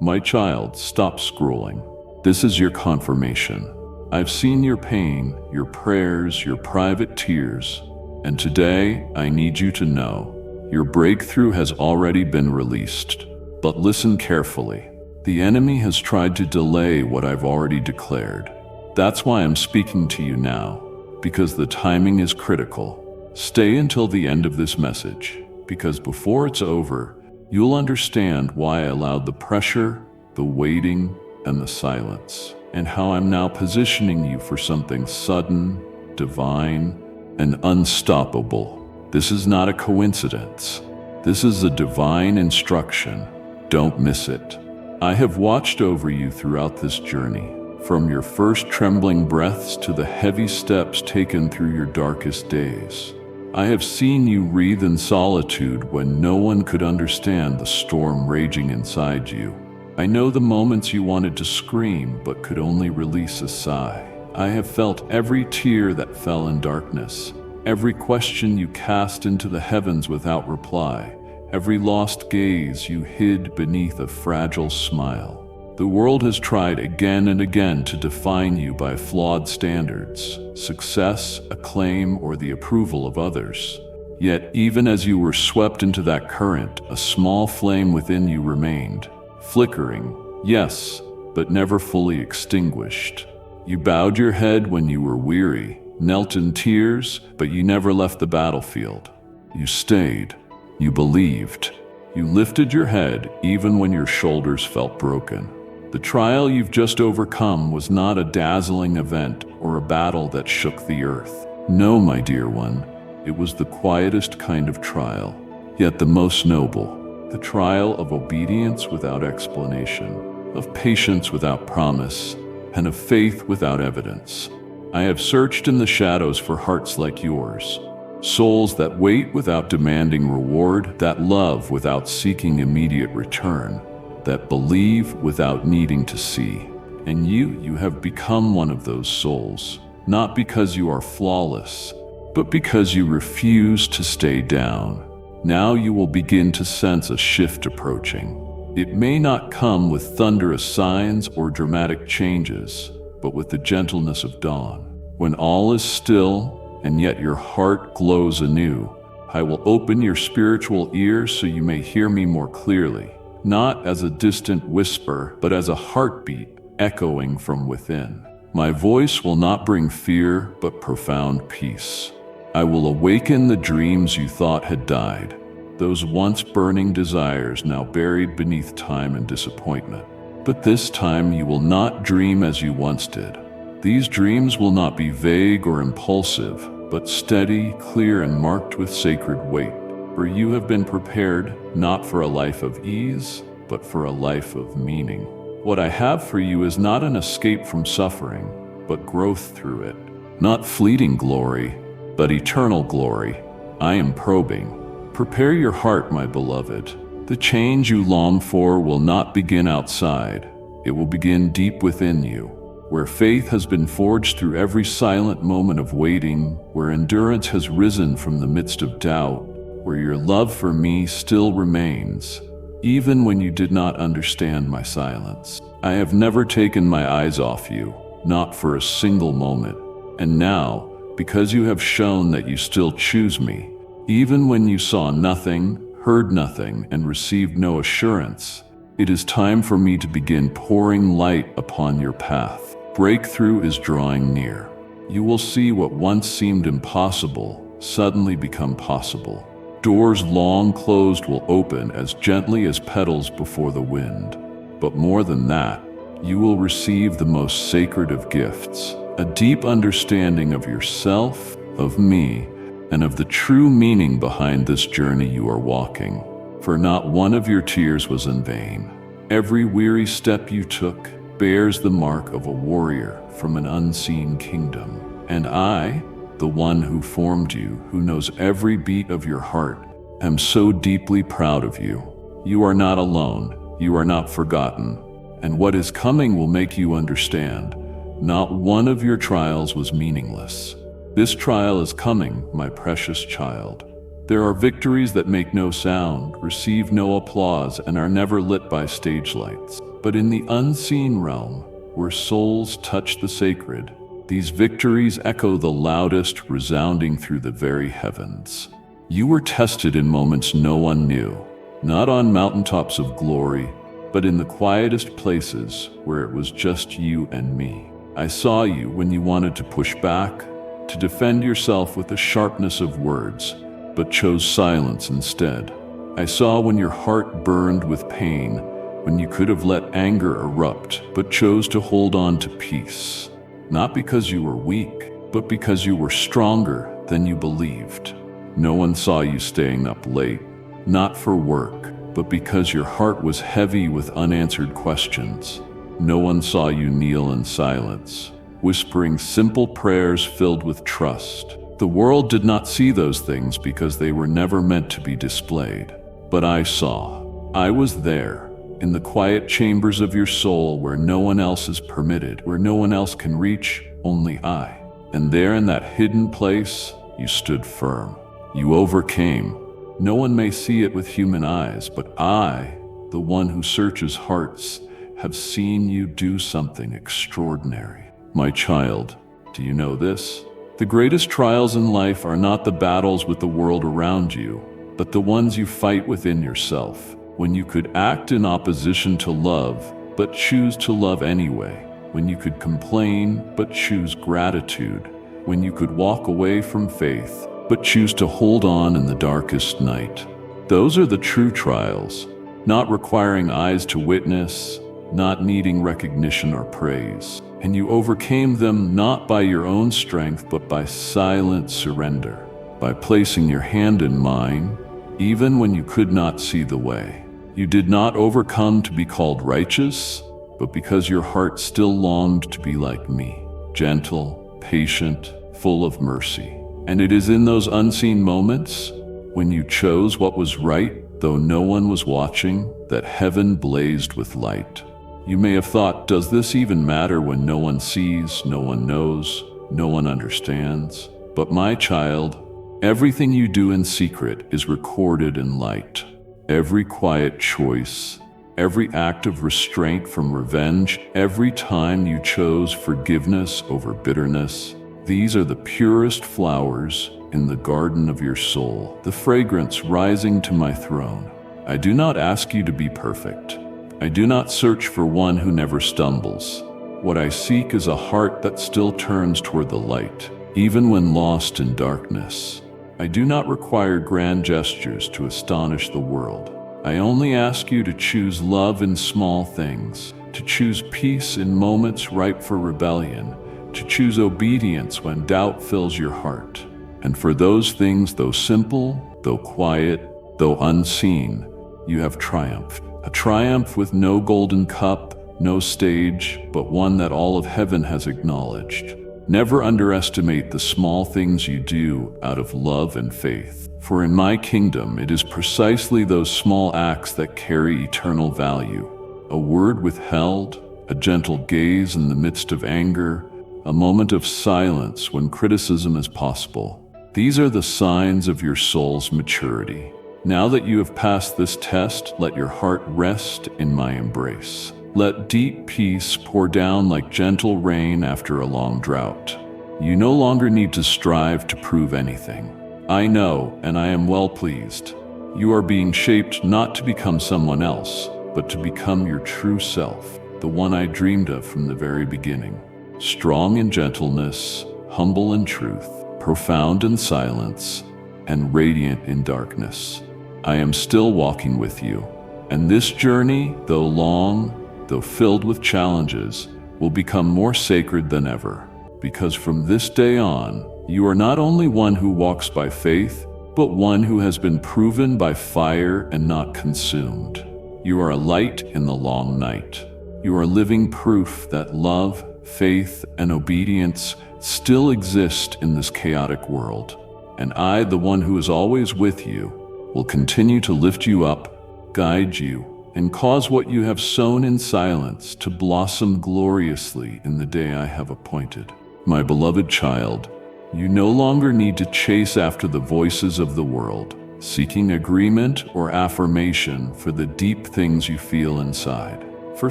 My child, stop scrolling. This is your confirmation. I've seen your pain, your prayers, your private tears, and today I need you to know your breakthrough has already been released. But listen carefully. The enemy has tried to delay what I've already declared. That's why I'm speaking to you now, because the timing is critical. Stay until the end of this message, because before it's over, you'll understand why I allowed the pressure, the waiting, and the silence, and how I'm now positioning you for something sudden, divine, and unstoppable. This is not a coincidence. This is a divine instruction. Don't miss it. I have watched over you throughout this journey, from your first trembling breaths to the heavy steps taken through your darkest days. I have seen you writhe in solitude when no one could understand the storm raging inside you. I know the moments you wanted to scream but could only release a sigh. I have felt every tear that fell in darkness, every question you cast into the heavens without reply, every lost gaze you hid beneath a fragile smile. The world has tried again and again to define you by flawed standards, success, acclaim, or the approval of others. Yet, even as you were swept into that current, a small flame within you remained, flickering, yes, but never fully extinguished. You bowed your head when you were weary, knelt in tears, but you never left the battlefield. You stayed. You believed. You lifted your head even when your shoulders felt broken. The trial you've just overcome was not a dazzling event or a battle that shook the earth. No, my dear one, it was the quietest kind of trial, yet the most noble. The trial of obedience without explanation, of patience without promise, and of faith without evidence. I have searched in the shadows for hearts like yours, souls that wait without demanding reward, that love without seeking immediate return, that believe without needing to see. And you have become one of those souls, not because you are flawless, but because you refuse to stay down. Now you will begin to sense a shift approaching. It may not come with thunderous signs or dramatic changes, but with the gentleness of dawn. When all is still, and yet your heart glows anew, I will open your spiritual ears so you may hear me more clearly, not as a distant whisper, but as a heartbeat echoing from within. My voice will not bring fear, but profound peace. I will awaken the dreams you thought had died, those once burning desires now buried beneath time and disappointment. But this time you will not dream as you once did. These dreams will not be vague or impulsive, but steady, clear, and marked with sacred weight. For you have been prepared not for a life of ease, but for a life of meaning. What I have for you is not an escape from suffering, but growth through it. Not fleeting glory, but eternal glory. I am probing. Prepare your heart, my beloved. The change you long for will not begin outside. It will begin deep within you, where faith has been forged through every silent moment of waiting, where endurance has risen from the midst of doubt, where your love for me still remains, even when you did not understand my silence. I have never taken my eyes off you, not for a single moment. And now, because you have shown that you still choose me, even when you saw nothing, heard nothing, and received no assurance, it is time for me to begin pouring light upon your path. Breakthrough is drawing near. You will see what once seemed impossible suddenly become possible. Doors long closed will open as gently as petals before the wind. But more than that, you will receive the most sacred of gifts, a deep understanding of yourself, of me, and of the true meaning behind this journey you are walking. For not one of your tears was in vain. Every weary step you took bears the mark of a warrior from an unseen kingdom. And I, the one who formed you, who knows every beat of your heart, am so deeply proud of you. You are not alone. You are not forgotten. And what is coming will make you understand. Not one of your trials was meaningless. This trial is coming, my precious child. There are victories that make no sound, receive no applause, and are never lit by stage lights. But in the unseen realm, where souls touch the sacred, these victories echo the loudest, resounding through the very heavens. You were tested in moments no one knew, not on mountaintops of glory, but in the quietest places where it was just you and me. I saw you when you wanted to push back, to defend yourself with the sharpness of words, but chose silence instead. I saw when your heart burned with pain, when you could have let anger erupt, but chose to hold on to peace. Not because you were weak, but because you were stronger than you believed. No one saw you staying up late, not for work, but because your heart was heavy with unanswered questions. No one saw you kneel in silence, whispering simple prayers filled with trust. The world did not see those things because they were never meant to be displayed. But I saw. I was there, in the quiet chambers of your soul where no one else is permitted, where no one else can reach, only I. And there in that hidden place, you stood firm. You overcame. No one may see it with human eyes, but I, the one who searches hearts, have seen you do something extraordinary. My child, do you know this? The greatest trials in life are not the battles with the world around you, but the ones you fight within yourself, when you could act in opposition to love, but choose to love anyway, when you could complain, but choose gratitude, when you could walk away from faith, but choose to hold on in the darkest night. Those are the true trials, not requiring eyes to witness, not needing recognition or praise. And you overcame them not by your own strength, but by silent surrender, by placing your hand in mine, even when you could not see the way. You did not overcome to be called righteous, but because your heart still longed to be like me, gentle, patient, full of mercy. And it is in those unseen moments, when you chose what was right, though no one was watching, that heaven blazed with light. You may have thought, does this even matter when no one sees, no one knows, no one understands? But my child, everything you do in secret is recorded in light. Every quiet choice, every act of restraint from revenge, every time you chose forgiveness over bitterness, these are the purest flowers in the garden of your soul, the fragrance rising to my throne. I do not ask you to be perfect. I do not search for one who never stumbles. What I seek is a heart that still turns toward the light, even when lost in darkness. I do not require grand gestures to astonish the world. I only ask you to choose love in small things, to choose peace in moments ripe for rebellion, to choose obedience when doubt fills your heart. And for those things, though simple, though quiet, though unseen, you have triumphed. A triumph with no golden cup, no stage, but one that all of heaven has acknowledged. Never underestimate the small things you do out of love and faith. For in my kingdom, it is precisely those small acts that carry eternal value. A word withheld, a gentle gaze in the midst of anger, a moment of silence when criticism is possible. These are the signs of your soul's maturity. Now that you have passed this test, let your heart rest in my embrace. Let deep peace pour down like gentle rain after a long drought. You no longer need to strive to prove anything. I know, and I am well pleased. You are being shaped not to become someone else, but to become your true self, the one I dreamed of from the very beginning. Strong in gentleness, humble in truth, profound in silence, and radiant in darkness. I am still walking with you, and this journey, though long, though filled with challenges, will become more sacred than ever, because from this day on, you are not only one who walks by faith, but one who has been proven by fire and not consumed. You are a light in the long night. You are living proof that love, faith, and obedience still exist in this chaotic world. And I, the one who is always with you, will continue to lift you up, guide you, and cause what you have sown in silence to blossom gloriously in the day I have appointed. My beloved child, you no longer need to chase after the voices of the world, seeking agreement or affirmation for the deep things you feel inside. For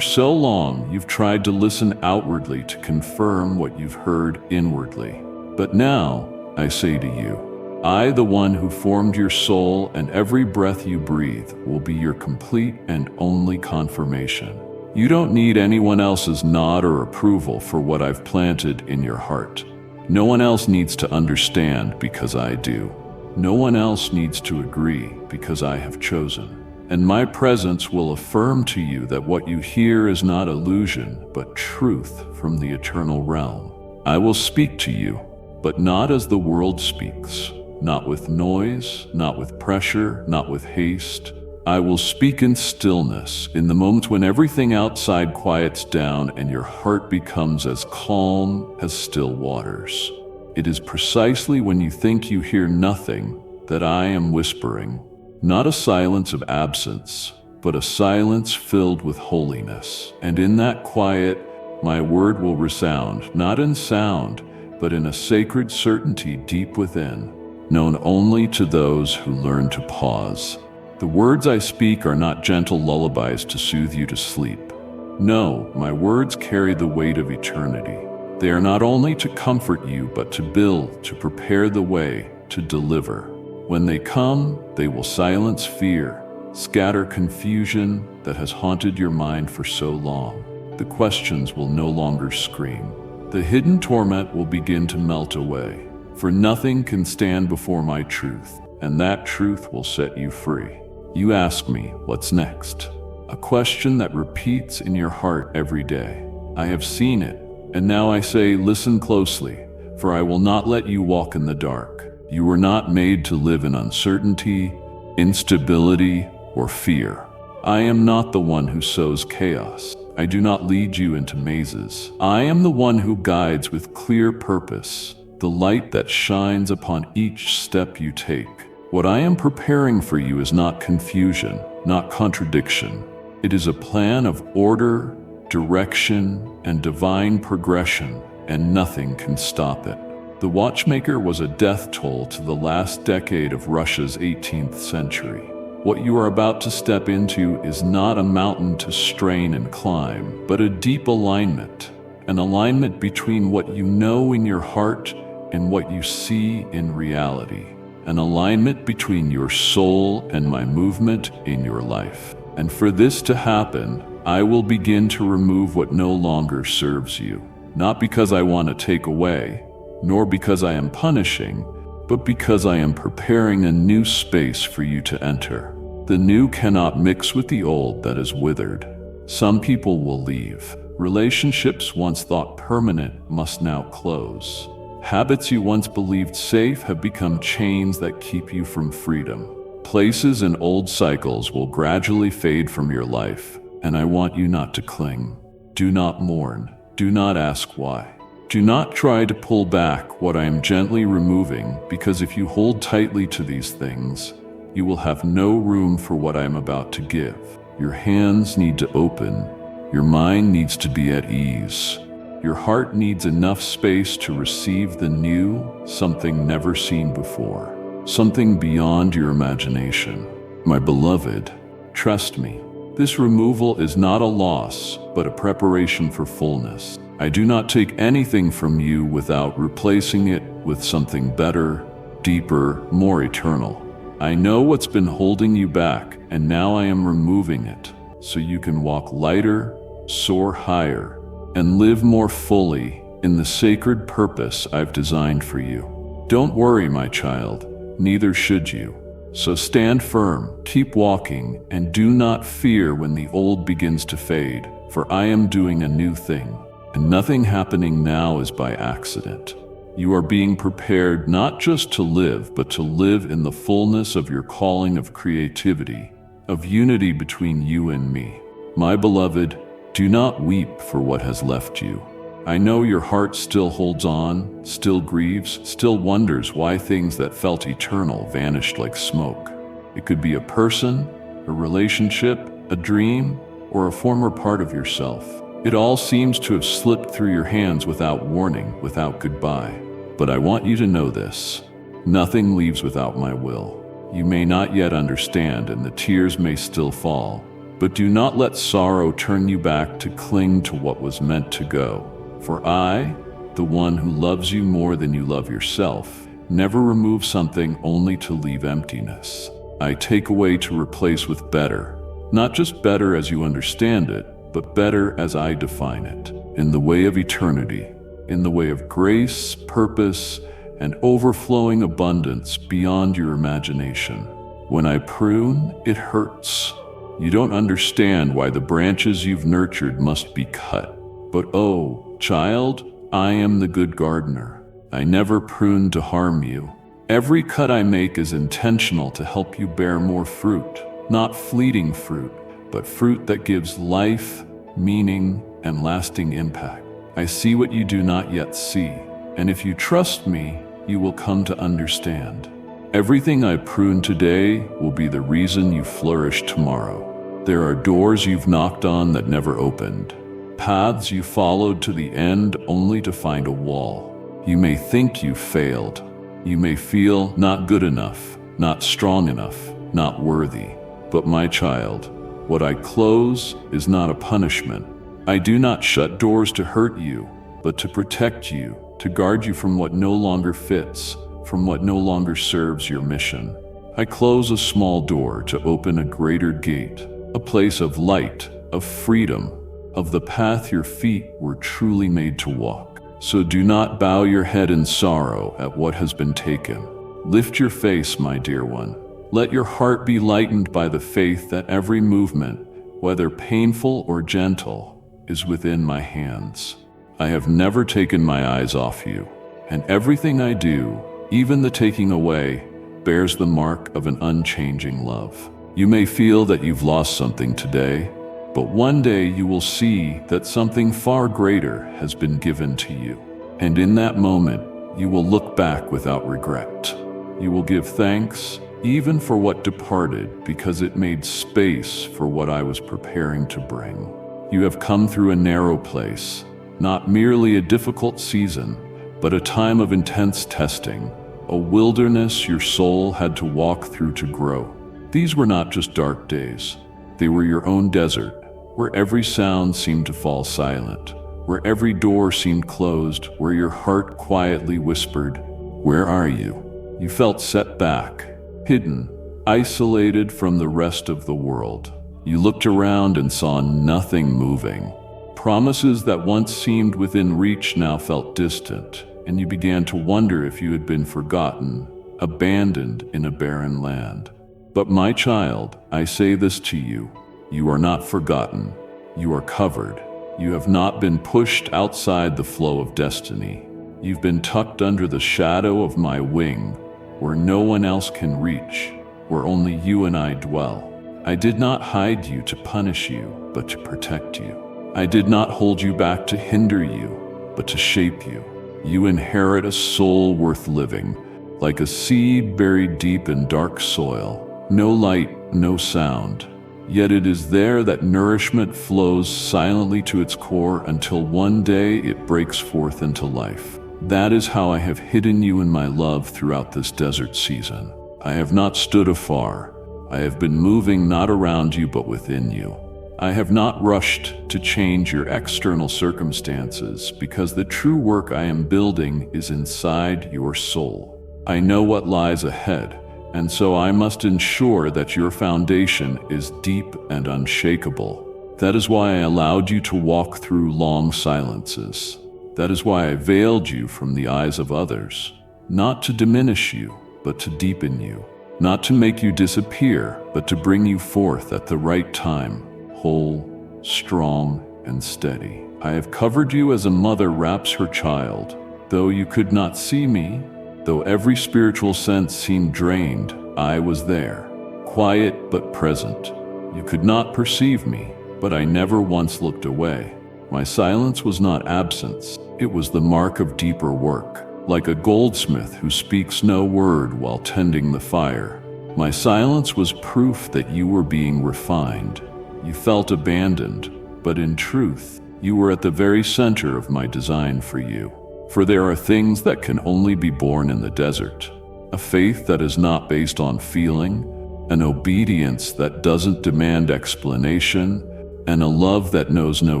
so long, you've tried to listen outwardly to confirm what you've heard inwardly. But now, I say to you, I, the one who formed your soul and every breath you breathe, will be your complete and only confirmation. You don't need anyone else's nod or approval for what I've planted in your heart. No one else needs to understand because I do. No one else needs to agree because I have chosen. And my presence will affirm to you that what you hear is not illusion, but truth from the eternal realm. I will speak to you, but not as the world speaks, not with noise, not with pressure, not with haste. I will speak in stillness, in the moments when everything outside quiets down and your heart becomes as calm as still waters. It is precisely when you think you hear nothing that I am whispering, not a silence of absence, but a silence filled with holiness. And in that quiet, my word will resound, not in sound, but in a sacred certainty deep within, known only to those who learn to pause. The words I speak are not gentle lullabies to soothe you to sleep. No, my words carry the weight of eternity. They are not only to comfort you, but to build, to prepare the way, to deliver. When they come, they will silence fear, scatter confusion that has haunted your mind for so long. The questions will no longer scream. The hidden torment will begin to melt away, for nothing can stand before my truth, and that truth will set you free. You ask me, what's next? A question that repeats in your heart every day. I have seen it, and now I say, listen closely, for I will not let you walk in the dark. You were not made to live in uncertainty, instability, or fear. I am not the one who sows chaos. I do not lead you into mazes. I am the one who guides with clear purpose, the light that shines upon each step you take. What I am preparing for you is not confusion, not contradiction. It is a plan of order, direction, and divine progression, and nothing can stop it. The watchmaker was a death toll to the last decade of Russia's 18th century. What you are about to step into is not a mountain to strain and climb, but a deep alignment, an alignment between what you know in your heart and what you see in reality, an alignment between your soul and my movement in your life. And for this to happen, I will begin to remove what no longer serves you, not because I want to take away, nor because I am punishing, but because I am preparing a new space for you to enter. The new cannot mix with the old that is withered. Some people will leave. Relationships once thought permanent must now close. Habits you once believed safe have become chains that keep you from freedom. Places and old cycles will gradually fade from your life, and I want you not to cling. Do not mourn. Do not ask why. Do not try to pull back what I am gently removing, because if you hold tightly to these things, you will have no room for what I am about to give. Your hands need to open. Your mind needs to be at ease. Your heart needs enough space to receive the new, something never seen before, something beyond your imagination. My beloved, trust me, this removal is not a loss, but a preparation for fullness. I do not take anything from you without replacing it with something better, deeper, more eternal. I know what's been holding you back, and now I am removing it, so you can walk lighter, soar higher, and live more fully in the sacred purpose I've designed for you. Don't worry, my child, neither should you. So stand firm, keep walking, and do not fear when the old begins to fade, for I am doing a new thing, and nothing happening now is by accident. You are being prepared not just to live, but to live in the fullness of your calling of creativity, of unity between you and me. My beloved, do not weep for what has left you. I know your heart still holds on, still grieves, still wonders why things that felt eternal vanished like smoke. It could be a person, a relationship, a dream, or a former part of yourself. It all seems to have slipped through your hands without warning, without goodbye. But I want you to know this: nothing leaves without my will. You may not yet understand, and the tears may still fall, But do not let sorrow turn you back to cling to what was meant to go. For I, the one who loves you more than you love yourself, never remove something only to leave emptiness. I take away to replace with better, not just better as you understand it, but better as I define it, in the way of eternity, in the way of grace, purpose, and overflowing abundance beyond your imagination. When I prune, it hurts. You don't understand why the branches you've nurtured must be cut. But oh, child, I am the good gardener. I never prune to harm you. Every cut I make is intentional to help you bear more fruit, not fleeting fruit, but fruit that gives life, meaning, and lasting impact. I see what you do not yet see, and if you trust me, you will come to understand. Everything I prune today will be the reason you flourish tomorrow. There are doors you've knocked on that never opened, paths you followed to the end only to find a wall. You may think you failed. You may feel not good enough, not strong enough, not worthy. But my child, what I close is not a punishment. I do not shut doors to hurt you, but to protect you, to guard you from what no longer fits, from what no longer serves your mission. I close a small door to open a greater gate, a place of light, of freedom, of the path your feet were truly made to walk. So do not bow your head in sorrow at what has been taken. Lift your face, my dear one. Let your heart be lightened by the faith that every movement, whether painful or gentle, is within my hands. I have never taken my eyes off you, and everything I do, even the taking away, bears the mark of an unchanging love. You may feel that you've lost something today, but one day you will see that something far greater has been given to you. And in that moment, you will look back without regret. You will give thanks, even for what departed, because it made space for what I was preparing to bring. You have come through a narrow place, not merely a difficult season, but a time of intense testing, a wilderness your soul had to walk through to grow. These were not just dark days. They were your own desert, where every sound seemed to fall silent, where every door seemed closed, where your heart quietly whispered, "Where are you?" You felt set back, hidden, isolated from the rest of the world. You looked around and saw nothing moving. Promises that once seemed within reach now felt distant, and you began to wonder if you had been forgotten, abandoned in a barren land. But my child, I say this to you. You are not forgotten. You are covered. You have not been pushed outside the flow of destiny. You've been tucked under the shadow of my wing, where no one else can reach, where only you and I dwell. I did not hide you to punish you, but to protect you. I did not hold you back to hinder you, but to shape you. You inherit a soul worth living, like a seed buried deep in dark soil. No light, no sound. Yet it is there that nourishment flows silently to its core until one day it breaks forth into life. That is how I have hidden you in my love throughout this desert season. I have not stood afar. I have been moving not around you but within you. I have not rushed to change your external circumstances because the true work I am building is inside your soul. I know what lies ahead, and so I must ensure that your foundation is deep and unshakable. That is why I allowed you to walk through long silences. That is why I veiled you from the eyes of others, not to diminish you, but to deepen you, not to make you disappear, but to bring you forth at the right time, whole, strong, and steady. I have covered you as a mother wraps her child. Though you could not see me, though every spiritual sense seemed drained, I was there, quiet but present. You could not perceive me, but I never once looked away. My silence was not absence, it was the mark of deeper work, like a goldsmith who speaks no word while tending the fire. My silence was proof that you were being refined. You felt abandoned, but in truth, you were at the very center of my design for you. For there are things that can only be born in the desert. A faith that is not based on feeling, an obedience that doesn't demand explanation, and a love that knows no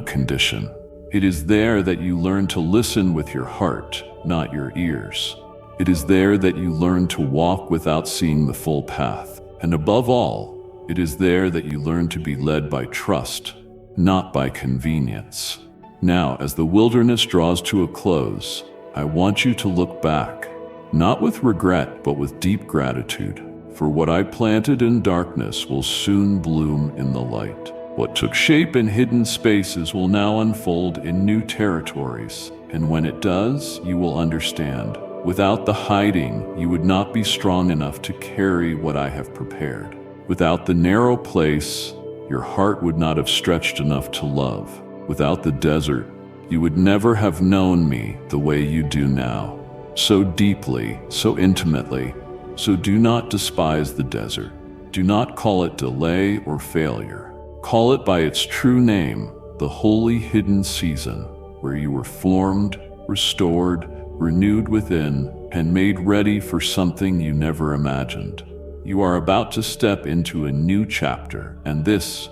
condition. It is there that you learn to listen with your heart, not your ears. It is there that you learn to walk without seeing the full path. And above all, it is there that you learn to be led by trust, not by convenience. Now, as the wilderness draws to a close, I want you to look back, not with regret, but with deep gratitude. For what I planted in darkness will soon bloom in the light. What took shape in hidden spaces will now unfold in new territories. And when it does, you will understand. Without the hiding, you would not be strong enough to carry what I have prepared. Without the narrow place, your heart would not have stretched enough to love. Without the desert, you would never have known me the way you do now. So deeply, so intimately. So do not despise the desert. Do not call it delay or failure. Call it by its true name, the holy hidden season, where you were formed, restored, renewed within, and made ready for something you never imagined. You are about to step into a new chapter, and this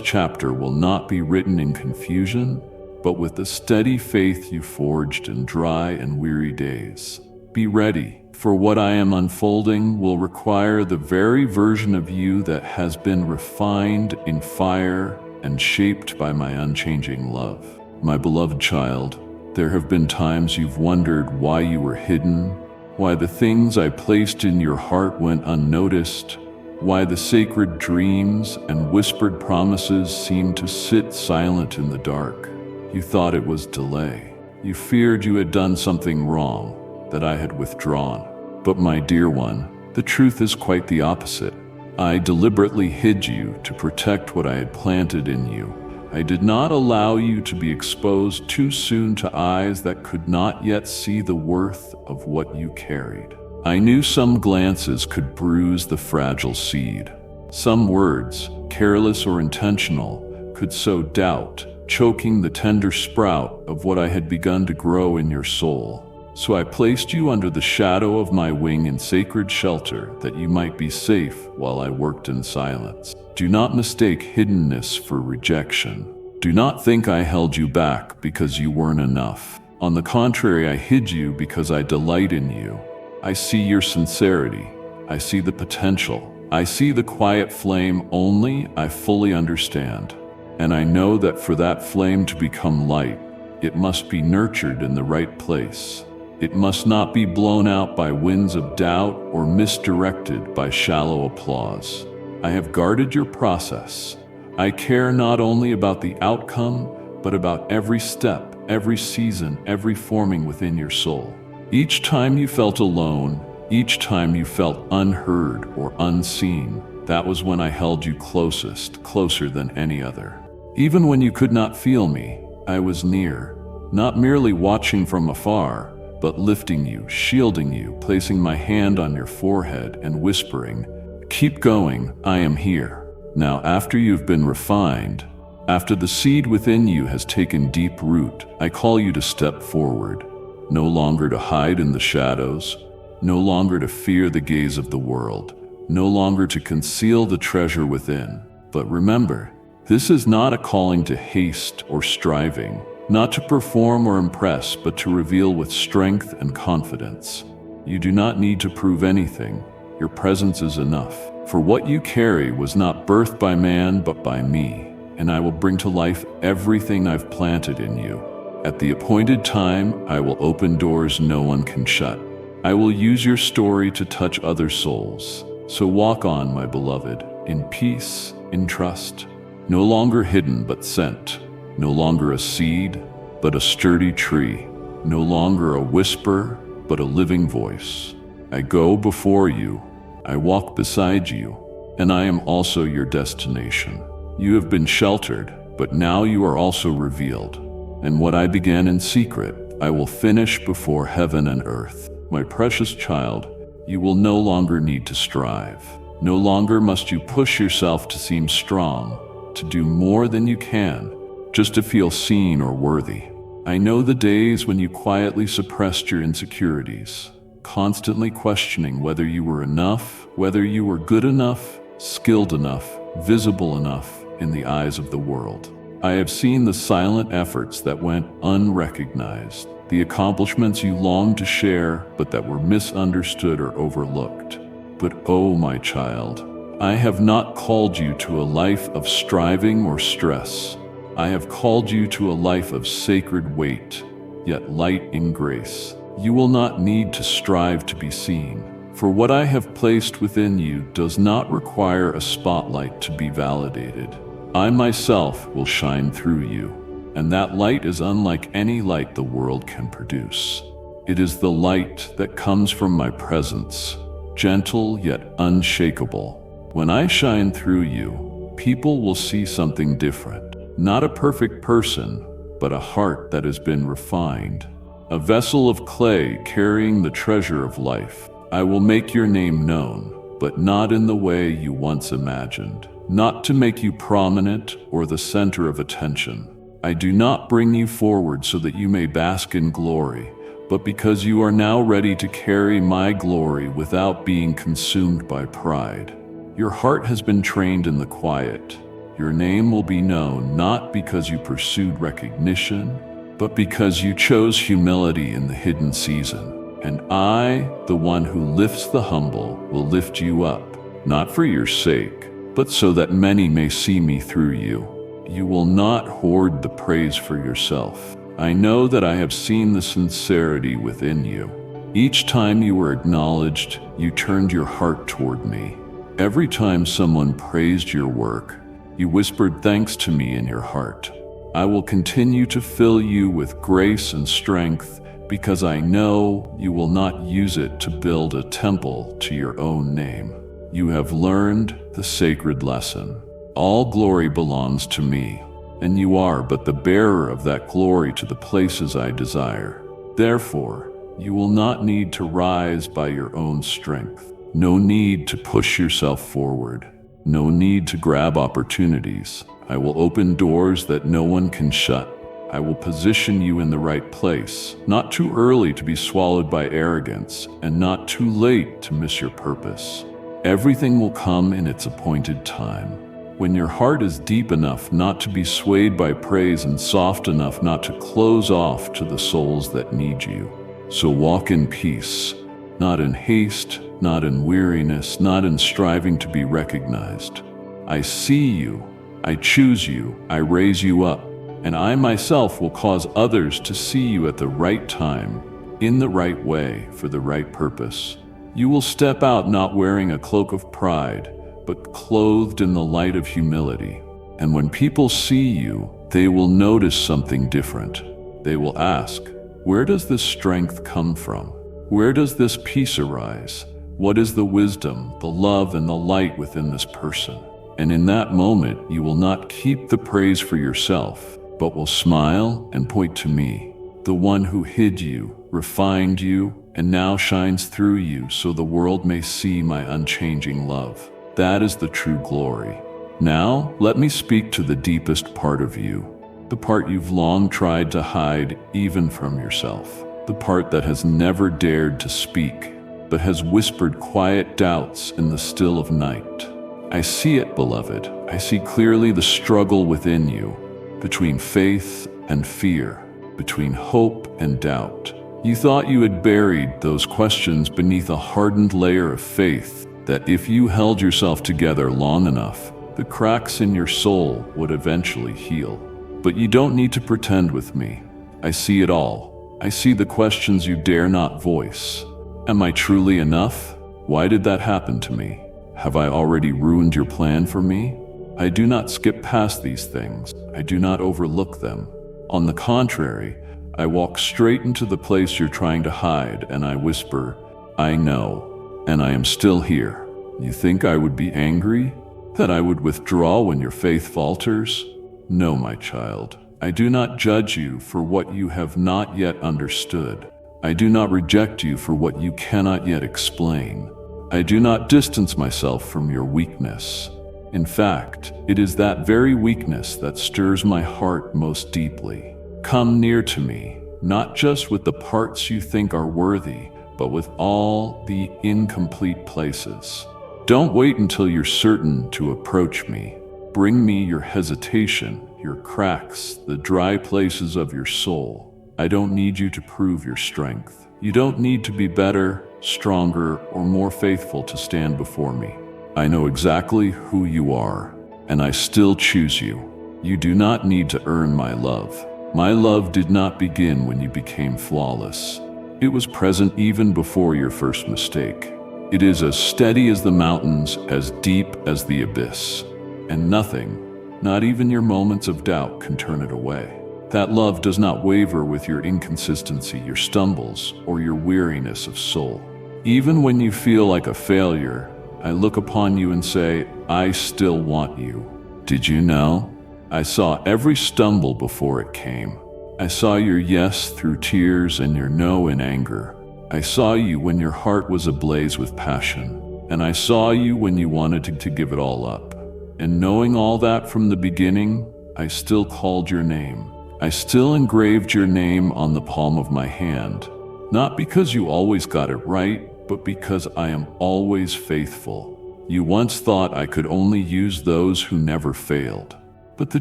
chapter will not be written in confusion, but with the steady faith you forged in dry and weary days. Be ready, for what I am unfolding will require the very version of you that has been refined in fire and shaped by my unchanging love. My beloved child, there have been times you've wondered why you were hidden, why the things I placed in your heart went unnoticed, why the sacred dreams and whispered promises seemed to sit silent in the dark. You thought it was delay. You feared you had done something wrong, that I had withdrawn. But my dear one, the truth is quite the opposite. I deliberately hid you to protect what I had planted in you. I did not allow you to be exposed too soon to eyes that could not yet see the worth of what you carried. I knew some glances could bruise the fragile seed. Some words, careless or intentional, could sow doubt, choking the tender sprout of what I had begun to grow in your soul. So I placed you under the shadow of my wing in sacred shelter that you might be safe while I worked in silence. Do not mistake hiddenness for rejection. Do not think I held you back because you weren't enough. On the contrary, I hid you because I delight in you. I see your sincerity. I see the potential. I see the quiet flame only I fully understand. And I know that for that flame to become light, it must be nurtured in the right place. It must not be blown out by winds of doubt or misdirected by shallow applause. I have guarded your process. I care not only about the outcome, but about every step, every season, every forming within your soul. Each time you felt alone, each time you felt unheard or unseen, that was when I held you closest, closer than any other. Even when you could not feel me, I was near, not merely watching from afar, but lifting you, shielding you, placing my hand on your forehead and whispering, "Keep going, I am here." Now, after you've been refined, after the seed within you has taken deep root, I call you to step forward, no longer to hide in the shadows, no longer to fear the gaze of the world, no longer to conceal the treasure within. But remember, this is not a calling to haste or striving, not to perform or impress, but to reveal with strength and confidence. You do not need to prove anything. Your presence is enough. For what you carry was not birthed by man, but by me, and I will bring to life everything I've planted in you. At the appointed time, I will open doors no one can shut. I will use your story to touch other souls. So walk on, my beloved, in peace, in trust, no longer hidden but sent. No longer a seed, but a sturdy tree. No longer a whisper, but a living voice. I go before you. I walk beside you, and I am also your destination. You have been sheltered, but now you are also revealed. And what I began in secret, I will finish before heaven and earth. My precious child, you will no longer need to strive. No longer must you push yourself to seem strong, to do more than you can, just to feel seen or worthy. I know the days when you quietly suppressed your insecurities, constantly questioning whether you were enough, whether you were good enough, skilled enough, visible enough in the eyes of the world. I have seen the silent efforts that went unrecognized, the accomplishments you longed to share but that were misunderstood or overlooked. But oh, my child, I have not called you to a life of striving or stress. I have called you to a life of sacred weight, yet light in grace. You will not need to strive to be seen, for what I have placed within you does not require a spotlight to be validated. I myself will shine through you, and that light is unlike any light the world can produce. It is the light that comes from my presence, gentle yet unshakable. When I shine through you, people will see something different. Not a perfect person, but a heart that has been refined. A vessel of clay carrying the treasure of life. I will make your name known, but not in the way you once imagined. Not to make you prominent or the center of attention. I do not bring you forward so that you may bask in glory, but because you are now ready to carry my glory without being consumed by pride. Your heart has been trained in the quiet. Your name will be known not because you pursued recognition, but because you chose humility in the hidden season. And I, the one who lifts the humble, will lift you up, not for your sake, but so that many may see me through you. You will not hoard the praise for yourself. I know that I have seen the sincerity within you. Each time you were acknowledged, you turned your heart toward me. Every time someone praised your work, you whispered thanks to me in your heart. I will continue to fill you with grace and strength because I know you will not use it to build a temple to your own name. You have learned the sacred lesson. All glory belongs to me, and you are but the bearer of that glory to the places I desire. Therefore, you will not need to rise by your own strength. No need to push yourself forward. No need to grab opportunities. I will open doors that no one can shut. I will position you in the right place, not too early to be swallowed by arrogance, and not too late to miss your purpose. Everything will come in its appointed time. When your heart is deep enough not to be swayed by praise and soft enough not to close off to the souls that need you. So walk in peace, not in haste, not in weariness, not in striving to be recognized. I see you, I choose you, I raise you up, and I myself will cause others to see you at the right time, in the right way, for the right purpose. You will step out not wearing a cloak of pride, but clothed in the light of humility. And when people see you, they will notice something different. They will ask, where does this strength come from? Where does this peace arise? What is the wisdom, the love, and the light within this person? And in that moment, you will not keep the praise for yourself, but will smile and point to me, the one who hid you, refined you, and now shines through you so the world may see my unchanging love. That is the true glory. Now, let me speak to the deepest part of you, the part you've long tried to hide even from yourself, the part that has never dared to speak, but has whispered quiet doubts in the still of night. I see it, beloved. I see clearly the struggle within you, between faith and fear, between hope and doubt. You thought you had buried those questions beneath a hardened layer of faith, that if you held yourself together long enough, the cracks in your soul would eventually heal. But you don't need to pretend with me. I see it all. I see the questions you dare not voice. Am I truly enough? Why did that happen to me? Have I already ruined your plan for me? I do not skip past these things. I do not overlook them. On the contrary, I walk straight into the place you're trying to hide, and I whisper, I know, and I am still here. You think I would be angry? That I would withdraw when your faith falters? No, my child. I do not judge you for what you have not yet understood. I do not reject you for what you cannot yet explain. I do not distance myself from your weakness. In fact, it is that very weakness that stirs my heart most deeply. Come near to me, not just with the parts you think are worthy, but with all the incomplete places. Don't wait until you're certain to approach me. Bring me your hesitation, your cracks, the dry places of your soul. I don't need you to prove your strength. You don't need to be better, stronger, or more faithful to stand before me. I know exactly who you are, and I still choose you. You do not need to earn my love. My love did not begin when you became flawless. It was present even before your first mistake. It is as steady as the mountains, as deep as the abyss. And nothing, not even your moments of doubt, can turn it away. That love does not waver with your inconsistency, your stumbles, or your weariness of soul. Even when you feel like a failure, I look upon you and say, I still want you. Did you know? I saw every stumble before it came. I saw your yes through tears and your no in anger. I saw you when your heart was ablaze with passion. And I saw you when you wanted to give it all up. And knowing all that from the beginning, I still called your name. I still engraved your name on the palm of my hand. Not because you always got it right, but because I am always faithful. You once thought I could only use those who never failed. But the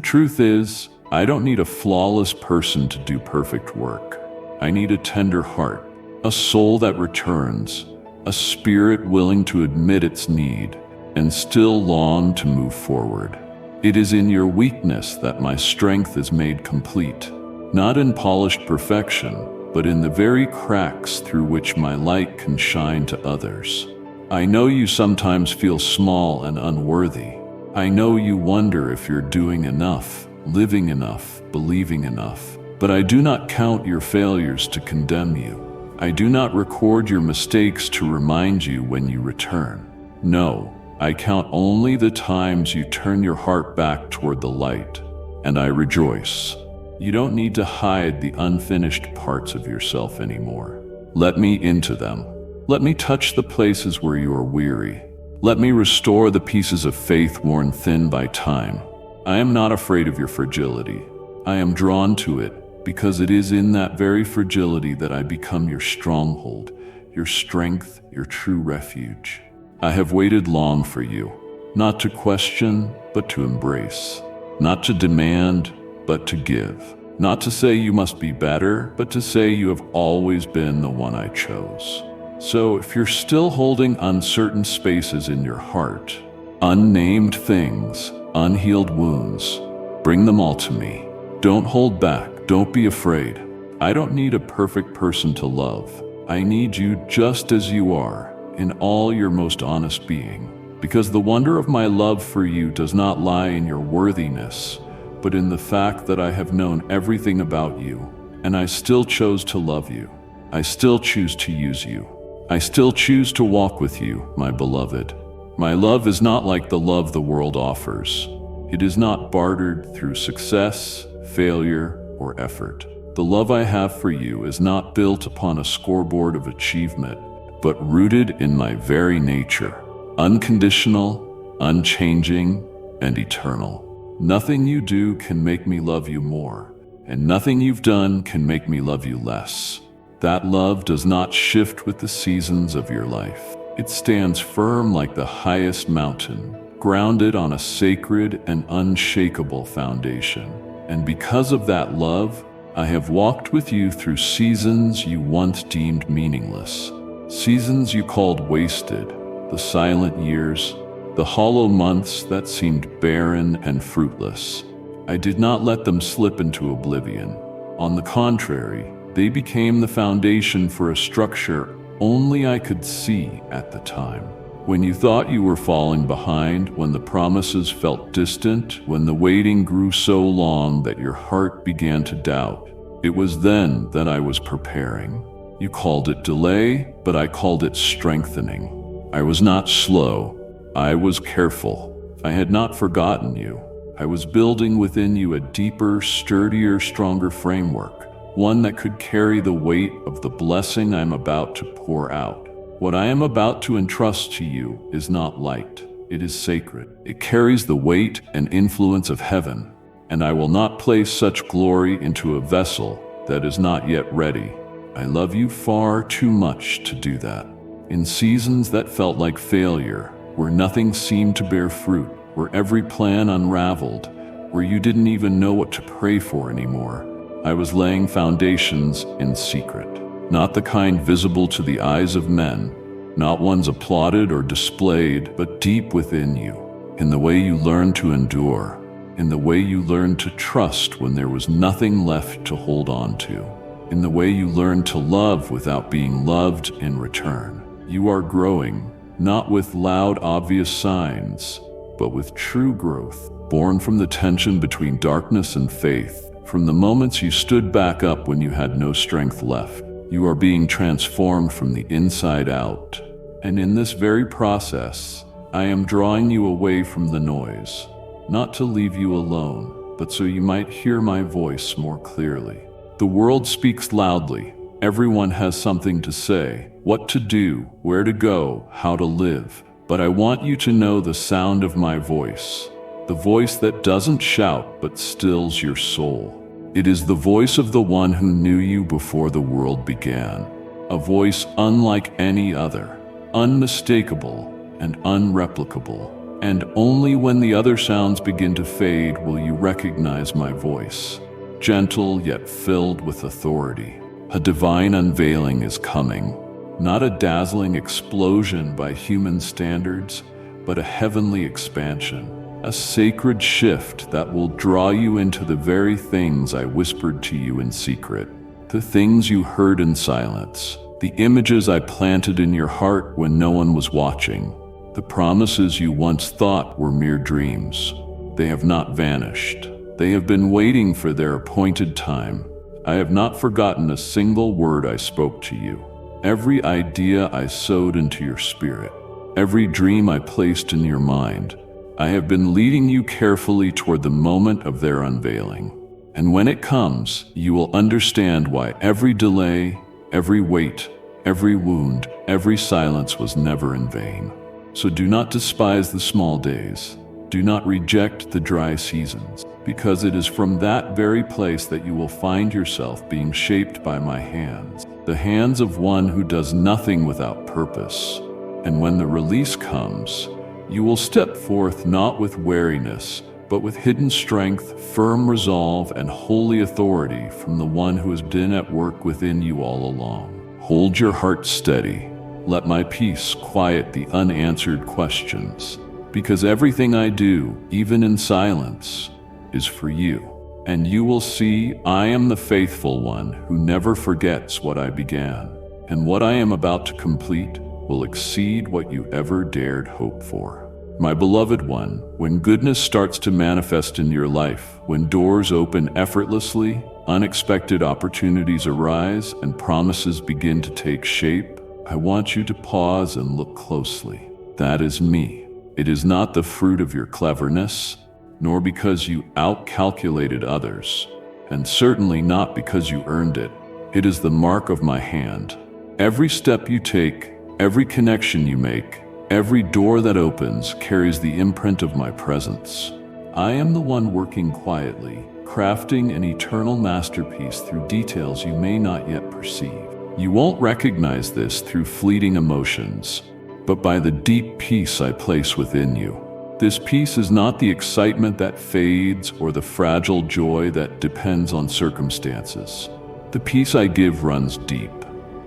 truth is, I don't need a flawless person to do perfect work. I need a tender heart, a soul that returns, a spirit willing to admit its need, and still long to move forward. It is in your weakness that my strength is made complete, not in polished perfection, but in the very cracks through which my light can shine to others. I know you sometimes feel small and unworthy. I know you wonder if you're doing enough, living enough, believing enough. But I do not count your failures to condemn you. I do not record your mistakes to remind you when you return. No, I count only the times you turn your heart back toward the light, and I rejoice. You don't need to hide the unfinished parts of yourself anymore. Let me into them. Let me touch the places where you are weary. Let me restore the pieces of faith worn thin by time. I am not afraid of your fragility. I am drawn to it because it is in that very fragility that I become your stronghold, your strength, your true refuge. I have waited long for you, not to question, but to embrace, not to demand, but to give, not to say you must be better, but to say you have always been the one I chose. So if you're still holding uncertain spaces in your heart, unnamed things, unhealed wounds, bring them all to me. Don't hold back. Don't be afraid. I don't need a perfect person to love. I need you just as you are, in all your most honest being. Because the wonder of my love for you does not lie in your worthiness, but in the fact that I have known everything about you, and I still chose to love you. I still choose to use you. I still choose to walk with you, my beloved. My love is not like the love the world offers. It is not bartered through success, failure, or effort. The love I have for you is not built upon a scoreboard of achievement, but rooted in my very nature, unconditional, unchanging, and eternal. Nothing you do can make me love you more, and nothing you've done can make me love you less. That love does not shift with the seasons of your life. It stands firm like the highest mountain, grounded on a sacred and unshakable foundation. And because of that love, I have walked with you through seasons you once deemed meaningless, seasons you called wasted, the silent years, the hollow months that seemed barren and fruitless. I did not let them slip into oblivion. On the contrary, they became the foundation for a structure only I could see at the time. When you thought you were falling behind, when the promises felt distant, when the waiting grew so long that your heart began to doubt, it was then that I was preparing. You called it delay, but I called it strengthening. I was not slow. I was careful. I had not forgotten you. I was building within you a deeper, sturdier, stronger framework, one that could carry the weight of the blessing I'm about to pour out. What I am about to entrust to you is not light. It is sacred. It carries the weight and influence of heaven, and I will not place such glory into a vessel that is not yet ready. I love you far too much to do that. In seasons that felt like failure, where nothing seemed to bear fruit, where every plan unraveled, where you didn't even know what to pray for anymore, I was laying foundations in secret. Not the kind visible to the eyes of men, not ones applauded or displayed, but deep within you, in the way you learned to endure, in the way you learned to trust when there was nothing left to hold on to, in the way you learned to love without being loved in return. You are growing, not with loud, obvious signs, but with true growth, born from the tension between darkness and faith, from the moments you stood back up when you had no strength left. You are being transformed from the inside out. And in this very process, I am drawing you away from the noise, not to leave you alone, but so you might hear my voice more clearly. The world speaks loudly. Everyone has something to say, what to do, where to go, how to live. But I want you to know the sound of my voice, the voice that doesn't shout but stills your soul. It is the voice of the one who knew you before the world began, a voice unlike any other, unmistakable and unreplicable. And only when the other sounds begin to fade will you recognize my voice, gentle yet filled with authority. A divine unveiling is coming, not a dazzling explosion by human standards, but a heavenly expansion, a sacred shift that will draw you into the very things I whispered to you in secret, the things you heard in silence, the images I planted in your heart when no one was watching, the promises you once thought were mere dreams. They have not vanished. They have been waiting for their appointed time. I have not forgotten a single word I spoke to you, every idea I sowed into your spirit, every dream I placed in your mind. I have been leading you carefully toward the moment of their unveiling. And when it comes, you will understand why every delay, every wait, every wound, every silence was never in vain. So do not despise the small days. Do not reject the dry seasons, because it is from that very place that you will find yourself being shaped by my hands, the hands of one who does nothing without purpose. And when the release comes, you will step forth not with weariness, but with hidden strength, firm resolve, and holy authority from the one who has been at work within you all along. Hold your heart steady. Let my peace quiet the unanswered questions, because everything I do, even in silence, is for you. And you will see I am the faithful one who never forgets what I began, and what I am about to complete will exceed what you ever dared hope for. My beloved one, when goodness starts to manifest in your life, when doors open effortlessly, unexpected opportunities arise, and promises begin to take shape, I want you to pause and look closely. That is me. It is not the fruit of your cleverness, nor because you outcalculated others, and certainly not because you earned it. It is the mark of my hand. Every step you take, every connection you make, every door that opens carries the imprint of my presence. I am the one working quietly, crafting an eternal masterpiece through details you may not yet perceive. You won't recognize this through fleeting emotions, but by the deep peace I place within you. This peace is not the excitement that fades or the fragile joy that depends on circumstances. The peace I give runs deep.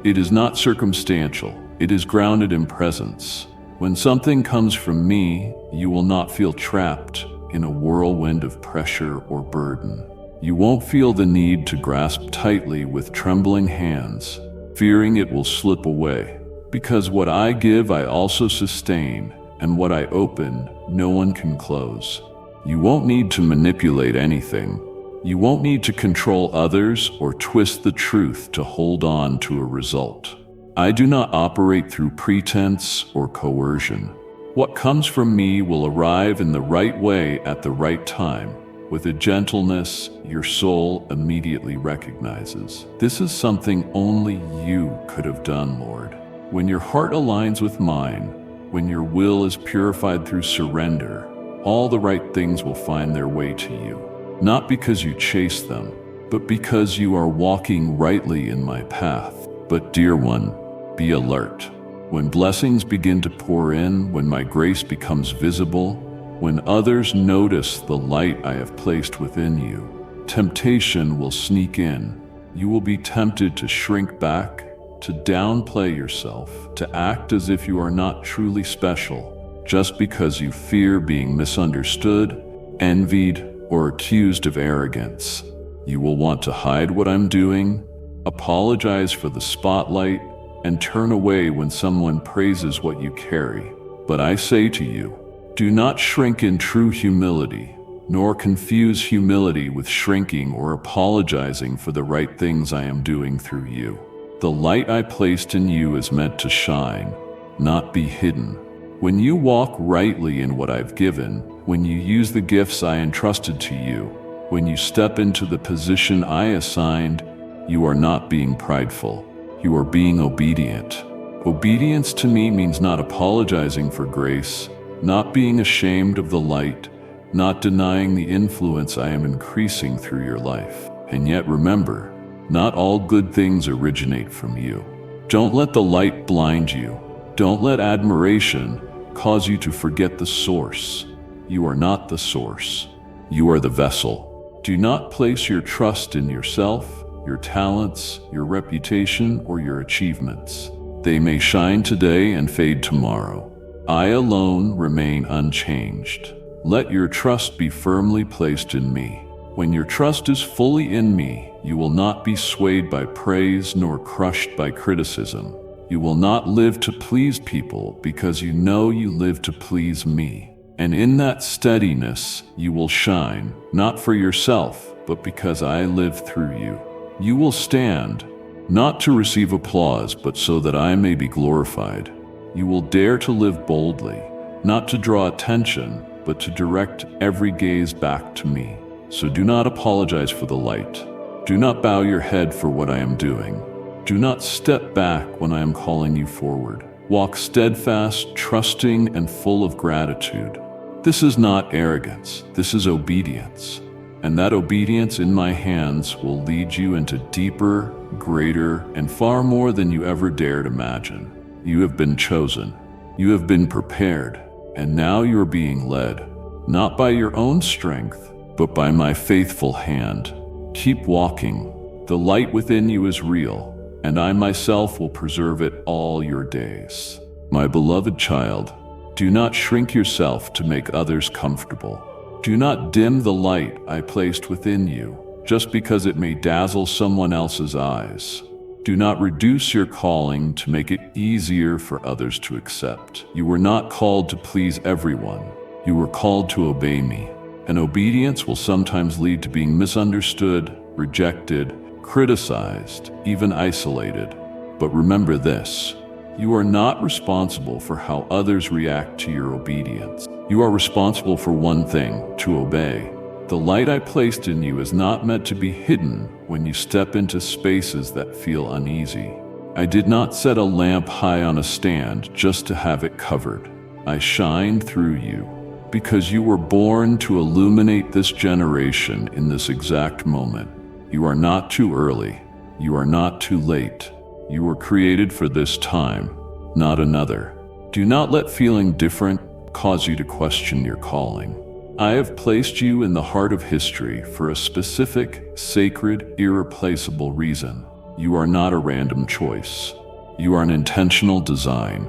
It is not circumstantial. It is grounded in presence. When something comes from me, you will not feel trapped in a whirlwind of pressure or burden. You won't feel the need to grasp tightly with trembling hands, fearing it will slip away. Because what I give, I also sustain, and what I open, no one can close. You won't need to manipulate anything. You won't need to control others or twist the truth to hold on to a result. I do not operate through pretense or coercion. What comes from me will arrive in the right way at the right time, with a gentleness your soul immediately recognizes. This is something only you could have done, Lord. When your heart aligns with mine, when your will is purified through surrender, all the right things will find their way to you. Not because you chase them, but because you are walking rightly in my path. But dear one, be alert. When blessings begin to pour in, when my grace becomes visible, when others notice the light I have placed within you, temptation will sneak in. You will be tempted to shrink back, to downplay yourself, to act as if you are not truly special, just because you fear being misunderstood, envied, or accused of arrogance. You will want to hide what I'm doing, apologize for the spotlight, and turn away when someone praises what you carry. But I say to you, do not shrink in true humility, nor confuse humility with shrinking or apologizing for the right things I am doing through you. The light I placed in you is meant to shine, not be hidden. When you walk rightly in what I've given, when you use the gifts I entrusted to you, when you step into the position I assigned, you are not being prideful. You are being obedient. Obedience to me means not apologizing for grace, not being ashamed of the light, not denying the influence I am increasing through your life. And yet remember, not all good things originate from you. Don't let the light blind you. Don't let admiration cause you to forget the source. You are not the source. You are the vessel. Do not place your trust in yourself, your talents, your reputation, or your achievements. They may shine today and fade tomorrow. I alone remain unchanged. Let your trust be firmly placed in me. When your trust is fully in me, you will not be swayed by praise nor crushed by criticism. You will not live to please people because you know you live to please me. And in that steadiness, you will shine, not for yourself, but because I live through you. You will stand, not to receive applause, but so that I may be glorified. You will dare to live boldly, not to draw attention, but to direct every gaze back to me. So do not apologize for the light. Do not bow your head for what I am doing. Do not step back when I am calling you forward. Walk steadfast, trusting, and full of gratitude. This is not arrogance, this is obedience. And that obedience in my hands will lead you into deeper, greater, and far more than you ever dared imagine. You have been chosen. You have been prepared. And now you are being led, not by your own strength, but by my faithful hand. Keep walking. The light within you is real, and I myself will preserve it all your days. My beloved child, do not shrink yourself to make others comfortable. Do not dim the light I placed within you, just because it may dazzle someone else's eyes. Do not reduce your calling to make it easier for others to accept. You were not called to please everyone. You were called to obey me. And obedience will sometimes lead to being misunderstood, rejected, criticized, even isolated. But remember this, you are not responsible for how others react to your obedience. You are responsible for one thing, to obey. The light I placed in you is not meant to be hidden when you step into spaces that feel uneasy. I did not set a lamp high on a stand just to have it covered. I shined through you because you were born to illuminate this generation in this exact moment. You are not too early. You are not too late. You were created for this time, not another. Do not let feeling different cause you to question your calling. I have placed you in the heart of history for a specific, sacred, irreplaceable reason. You are not a random choice. You are an intentional design.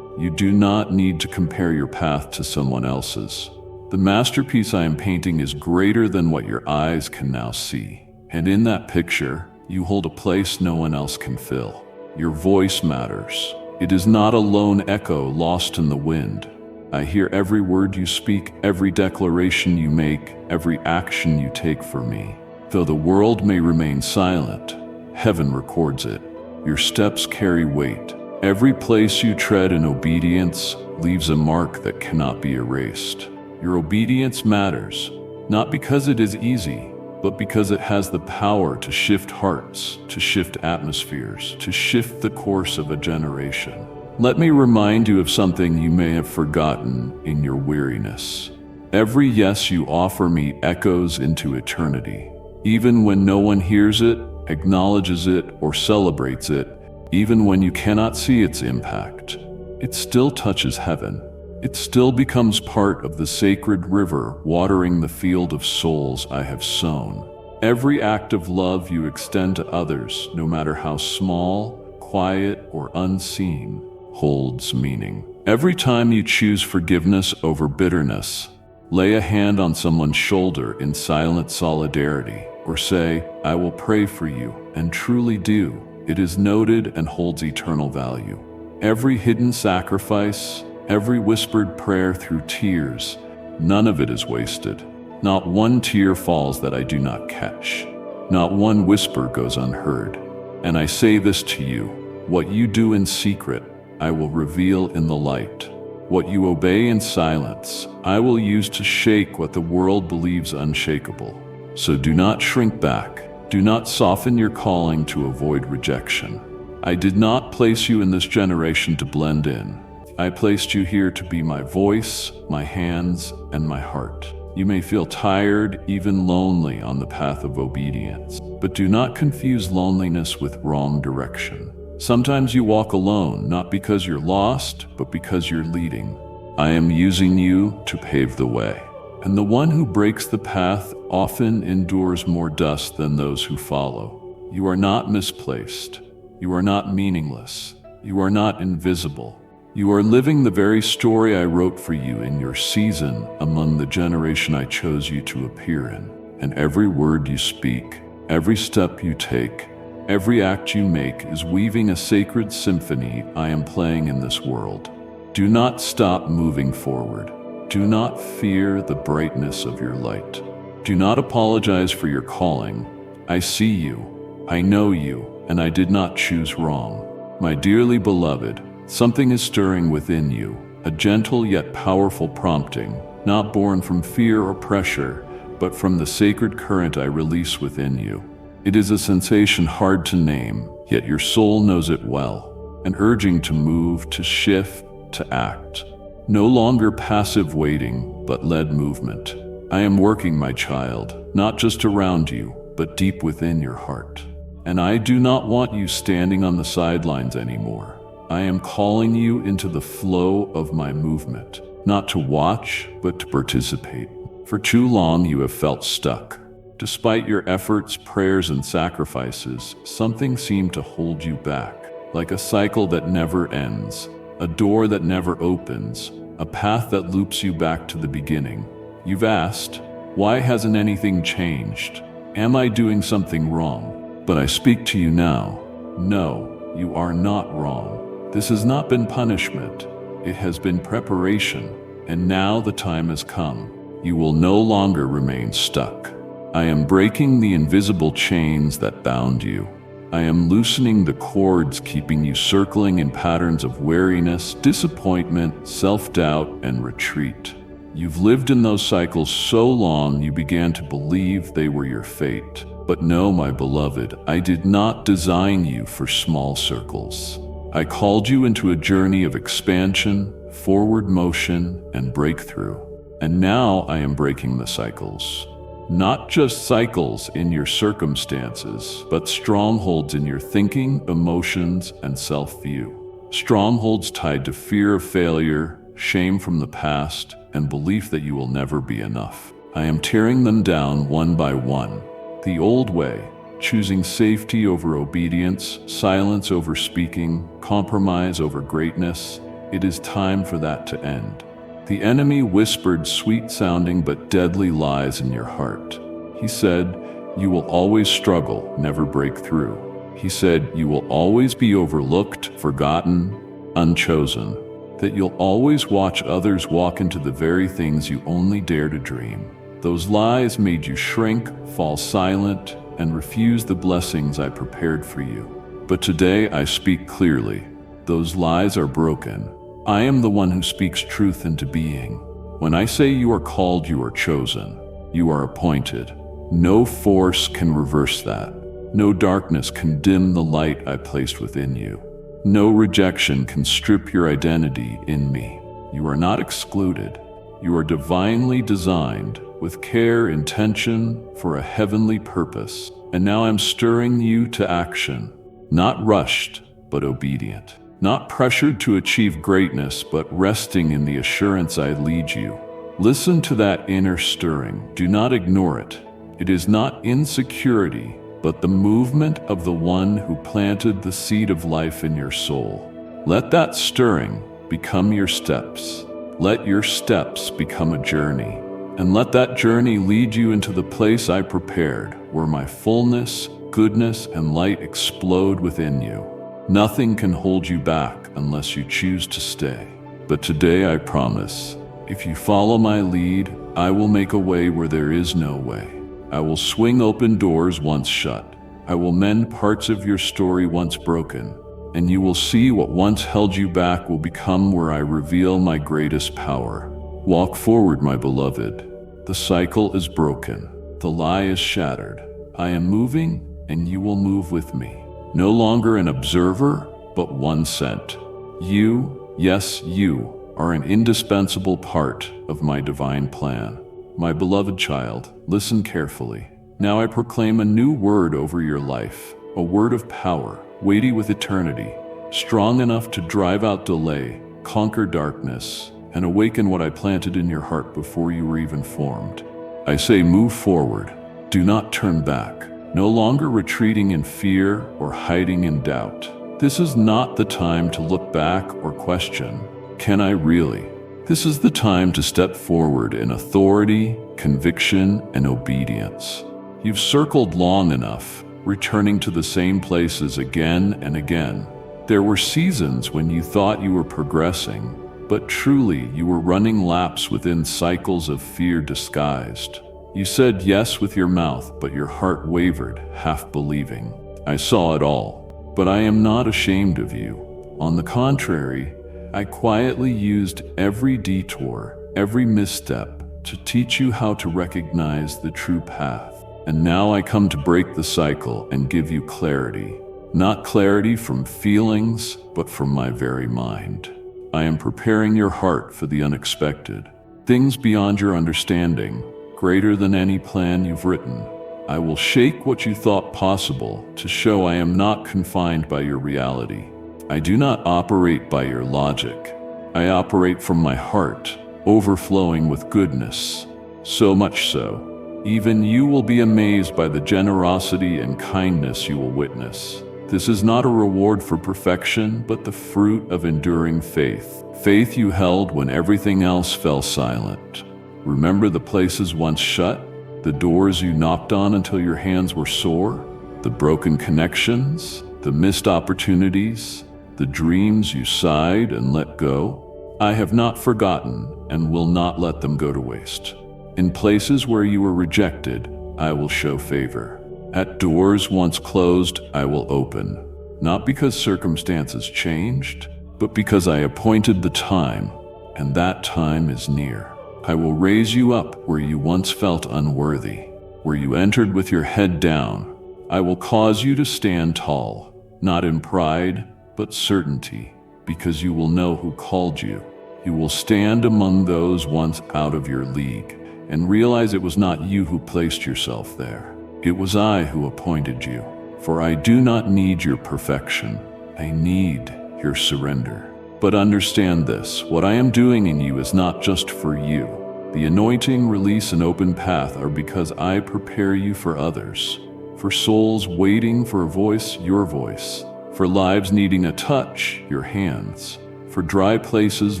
You do not need to compare your path to someone else's. The masterpiece I am painting is greater than what your eyes can now see. And in that picture, you hold a place no one else can fill. Your voice matters. It is not a lone echo lost in the wind. I hear every word you speak, every declaration you make, every action you take for me. Though the world may remain silent, heaven records it. Your steps carry weight. Every place you tread in obedience leaves a mark that cannot be erased. Your obedience matters, not because it is easy, but because it has the power to shift hearts, to shift atmospheres, to shift the course of a generation. Let me remind you of something you may have forgotten in your weariness. Every yes you offer me echoes into eternity. Even when no one hears it, acknowledges it, or celebrates it, Even when you cannot see its impact, it still touches heaven. It still becomes part of the sacred river watering the field of souls I have sown. Every act of love you extend to others, no matter how small, quiet, or unseen, holds meaning. Every time you choose forgiveness over bitterness, lay a hand on someone's shoulder in silent solidarity, or say, "I will pray for you," and truly do, it is noted and holds eternal value. Every hidden sacrifice, every whispered prayer through tears, none of it is wasted. Not one tear falls that I do not catch. Not one whisper goes unheard. And I say this to you, what you do in secret, I will reveal in the light. What you obey in silence, I will use to shake what the world believes unshakable. So do not shrink back. Do not soften your calling to avoid rejection. I did not place you in this generation to blend in. I placed you here to be my voice, my hands, and my heart. You may feel tired, even lonely on the path of obedience, but do not confuse loneliness with wrong direction. Sometimes you walk alone, not because you're lost, but because you're leading. I am using you to pave the way. And the one who breaks the path often endures more dust than those who follow. You are not misplaced. You are not meaningless. You are not invisible. You are living the very story I wrote for you in your season among the generation I chose you to appear in. And every word you speak, every step you take, every act you make is weaving a sacred symphony I am playing in this world. Do not stop moving forward. Do not fear the brightness of your light. Do not apologize for your calling. I see you, I know you, and I did not choose wrong. My dearly beloved, something is stirring within you, a gentle yet powerful prompting, not born from fear or pressure, but from the sacred current I release within you. It is a sensation hard to name, yet your soul knows it well, an urging to move, to shift, to act. No longer passive waiting, but led movement. I am working, my child, not just around you, but deep within your heart. And I do not want you standing on the sidelines anymore. I am calling you into the flow of my movement, not to watch, but to participate. For too long you have felt stuck. Despite your efforts, prayers, and sacrifices, something seemed to hold you back, like a cycle that never ends, a door that never opens, a path that loops you back to the beginning. You've asked, why hasn't anything changed? Am I doing something wrong? But I speak to you now. No, you are not wrong. This has not been punishment. It has been preparation. And now the time has come. You will no longer remain stuck. I am breaking the invisible chains that bound you. I am loosening the cords keeping you circling in patterns of weariness, disappointment, self-doubt, and retreat. You've lived in those cycles so long you began to believe they were your fate. But no, my beloved, I did not design you for small circles. I called you into a journey of expansion, forward motion, and breakthrough. And now I am breaking the cycles. Not just cycles in your circumstances, but strongholds in your thinking, emotions, and self-view. Strongholds tied to fear of failure, shame from the past, and belief that you will never be enough. I am tearing them down one by one. The old way, choosing safety over obedience, silence over speaking, compromise over greatness, it is time for that to end. The enemy whispered sweet-sounding but deadly lies in your heart. He said, you will always struggle, never break through. He said, you will always be overlooked, forgotten, unchosen. That you'll always watch others walk into the very things you only dare to dream. Those lies made you shrink, fall silent, and refuse the blessings I prepared for you. But today I speak clearly. Those lies are broken. I am the one who speaks truth into being. When I say you are called, you are chosen. You are appointed. No force can reverse that. No darkness can dim the light I placed within you. No rejection can strip your identity in me. You are not excluded. You are divinely designed with care, intention, for a heavenly purpose. And now I'm stirring you to action. Not rushed, but obedient. Not pressured to achieve greatness, but resting in the assurance I lead you. Listen to that inner stirring. Do not ignore it. It is not insecurity, but the movement of the one who planted the seed of life in your soul. Let that stirring become your steps. Let your steps become a journey. And let that journey lead you into the place I prepared, where my fullness, goodness, and light explode within you. Nothing can hold you back unless you choose to stay. But today I promise, if you follow my lead, I will make a way where there is no way. I will swing open doors once shut. I will mend parts of your story once broken. And you will see what once held you back will become where I reveal my greatest power. Walk forward, my beloved. The cycle is broken. The lie is shattered. I am moving, and you will move with me. No longer an observer, but one sent. You, yes, you, are an indispensable part of my divine plan. My beloved child, listen carefully. Now I proclaim a new word over your life, a word of power, weighty with eternity, strong enough to drive out delay, conquer darkness, and awaken what I planted in your heart before you were even formed. I say move forward. Do not turn back. No longer retreating in fear or hiding in doubt. This is not the time to look back or question, can I really? This is the time to step forward in authority, conviction, and obedience. You've circled long enough, returning to the same places again and again. There were seasons when you thought you were progressing, but truly you were running laps within cycles of fear disguised. You said yes with your mouth, but your heart wavered, half believing. I saw it all, but I am not ashamed of you. On the contrary, I quietly used every detour, every misstep, to teach you how to recognize the true path. And now I come to break the cycle and give you clarity. Not clarity from feelings, but from my very mind. I am preparing your heart for the unexpected. Things beyond your understanding, greater than any plan you've written. I will shake what you thought possible to show I am not confined by your reality. I do not operate by your logic. I operate from my heart, overflowing with goodness. So much so, even you will be amazed by the generosity and kindness you will witness. This is not a reward for perfection, but the fruit of enduring faith. Faith you held when everything else fell silent. Remember the places once shut, the doors you knocked on until your hands were sore, the broken connections, the missed opportunities, the dreams you sighed and let go? I have not forgotten and will not let them go to waste. In places where you were rejected, I will show favor. At doors once closed, I will open, not because circumstances changed, but because I appointed the time, and that time is near. I will raise you up where you once felt unworthy, where you entered with your head down. I will cause you to stand tall, not in pride, but certainty, because you will know who called you. You will stand among those once out of your league, and realize it was not you who placed yourself there. It was I who appointed you. For I do not need your perfection. I need your surrender. But understand this, what I am doing in you is not just for you. The anointing, release, and open path are because I prepare you for others, for souls waiting for a voice, your voice, for lives needing a touch, your hands, for dry places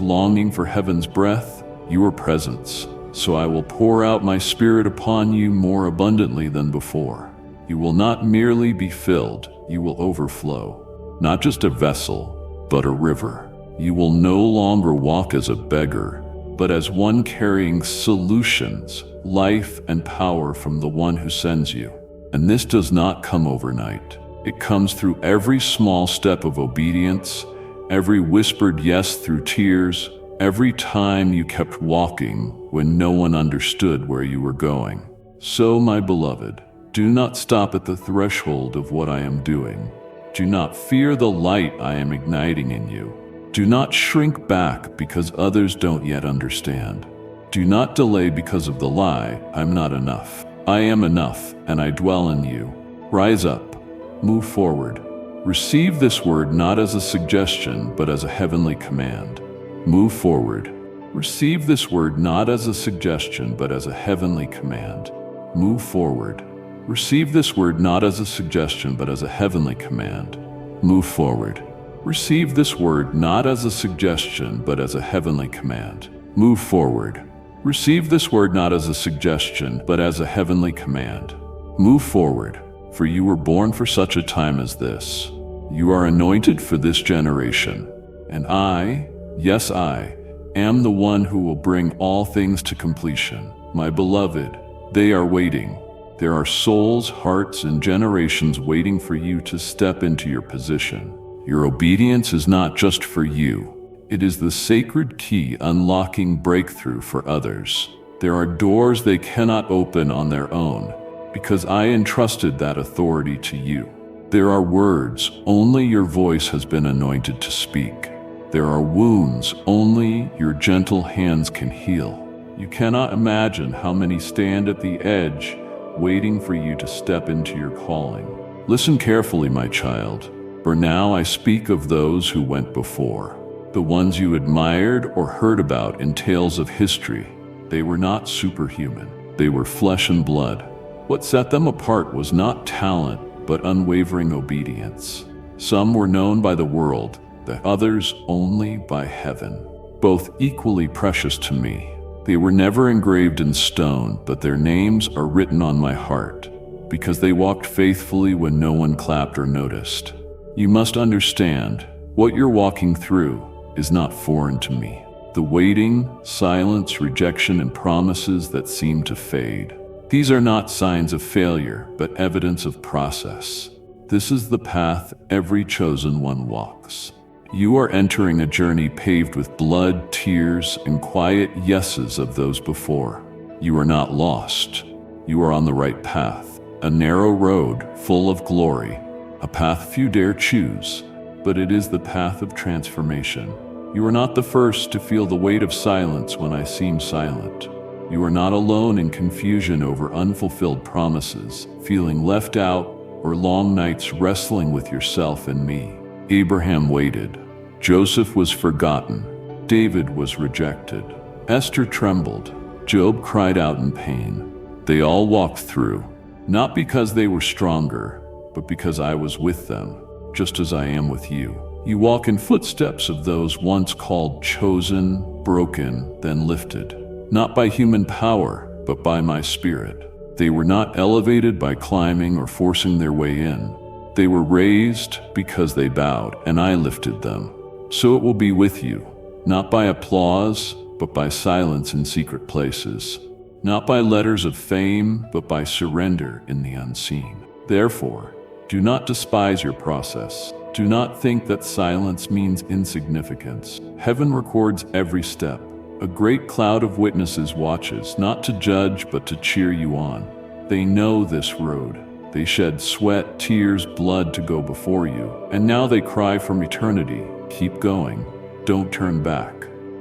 longing for heaven's breath, your presence. So I will pour out my Spirit upon you more abundantly than before. You will not merely be filled, you will overflow. Not just a vessel, but a river. You will no longer walk as a beggar, but as one carrying solutions, life, and power from the one who sends you. And this does not come overnight. It comes through every small step of obedience, every whispered yes through tears, every time you kept walking when no one understood where you were going. So, my beloved, do not stop at the threshold of what I am doing. Do not fear the light I am igniting in you. Do not shrink back because others don't yet understand. Do not delay because of the lie, I'm not enough. I am enough, and I dwell in you. Rise up, move forward, Receive this word not as a suggestion, but as a heavenly command. Move forward. Receive this word not as a suggestion, but as a heavenly command. Move forward. Receive this word not as a suggestion, but as a heavenly command. Move forward. Receive this word not as a suggestion, but as a heavenly command. Move forward. Receive this word not as a suggestion, but as a heavenly command. Move forward, for you were born for such a time as this. You are anointed for this generation, and I, yes I, am the one who will bring all things to completion. My beloved, they are waiting. There are souls, hearts, and generations waiting for you to step into your position. Your obedience is not just for you. It is the sacred key unlocking breakthrough for others. There are doors they cannot open on their own, because I entrusted that authority to you. There are words only your voice has been anointed to speak. There are wounds only your gentle hands can heal. You cannot imagine how many stand at the edge, waiting for you to step into your calling. Listen carefully, my child, for now I speak of those who went before, the ones you admired or heard about in tales of history. They were not superhuman. They were flesh and blood. What set them apart was not talent, but unwavering obedience. Some were known by the world, the others only by heaven, both equally precious to me. They were never engraved in stone, but their names are written on my heart, because they walked faithfully when no one clapped or noticed. You must understand, what you're walking through is not foreign to me. The waiting, silence, rejection, and promises that seem to fade. These are not signs of failure, but evidence of process. This is the path every chosen one walks. You are entering a journey paved with blood, tears, and quiet yeses of those before. You are not lost. You are on the right path, a narrow road full of glory, a path few dare choose, but it is the path of transformation. You are not the first to feel the weight of silence when I seem silent. You are not alone in confusion over unfulfilled promises, feeling left out, or long nights wrestling with yourself and me. Abraham waited. Joseph was forgotten. David was rejected. Esther trembled. Job cried out in pain. They all walked through, not because they were stronger, but because I was with them, just as I am with you. You walk in footsteps of those once called chosen, broken, then lifted. Not by human power, but by my spirit. They were not elevated by climbing or forcing their way in. They were raised because they bowed, and I lifted them. So it will be with you, not by applause, but by silence in secret places. Not by letters of fame, but by surrender in the unseen. Therefore, do not despise your process. Do not think that silence means insignificance. Heaven records every step. A great cloud of witnesses watches, not to judge, but to cheer you on. They know this road. They shed sweat, tears, blood to go before you. And now they cry from eternity, keep going. Don't turn back.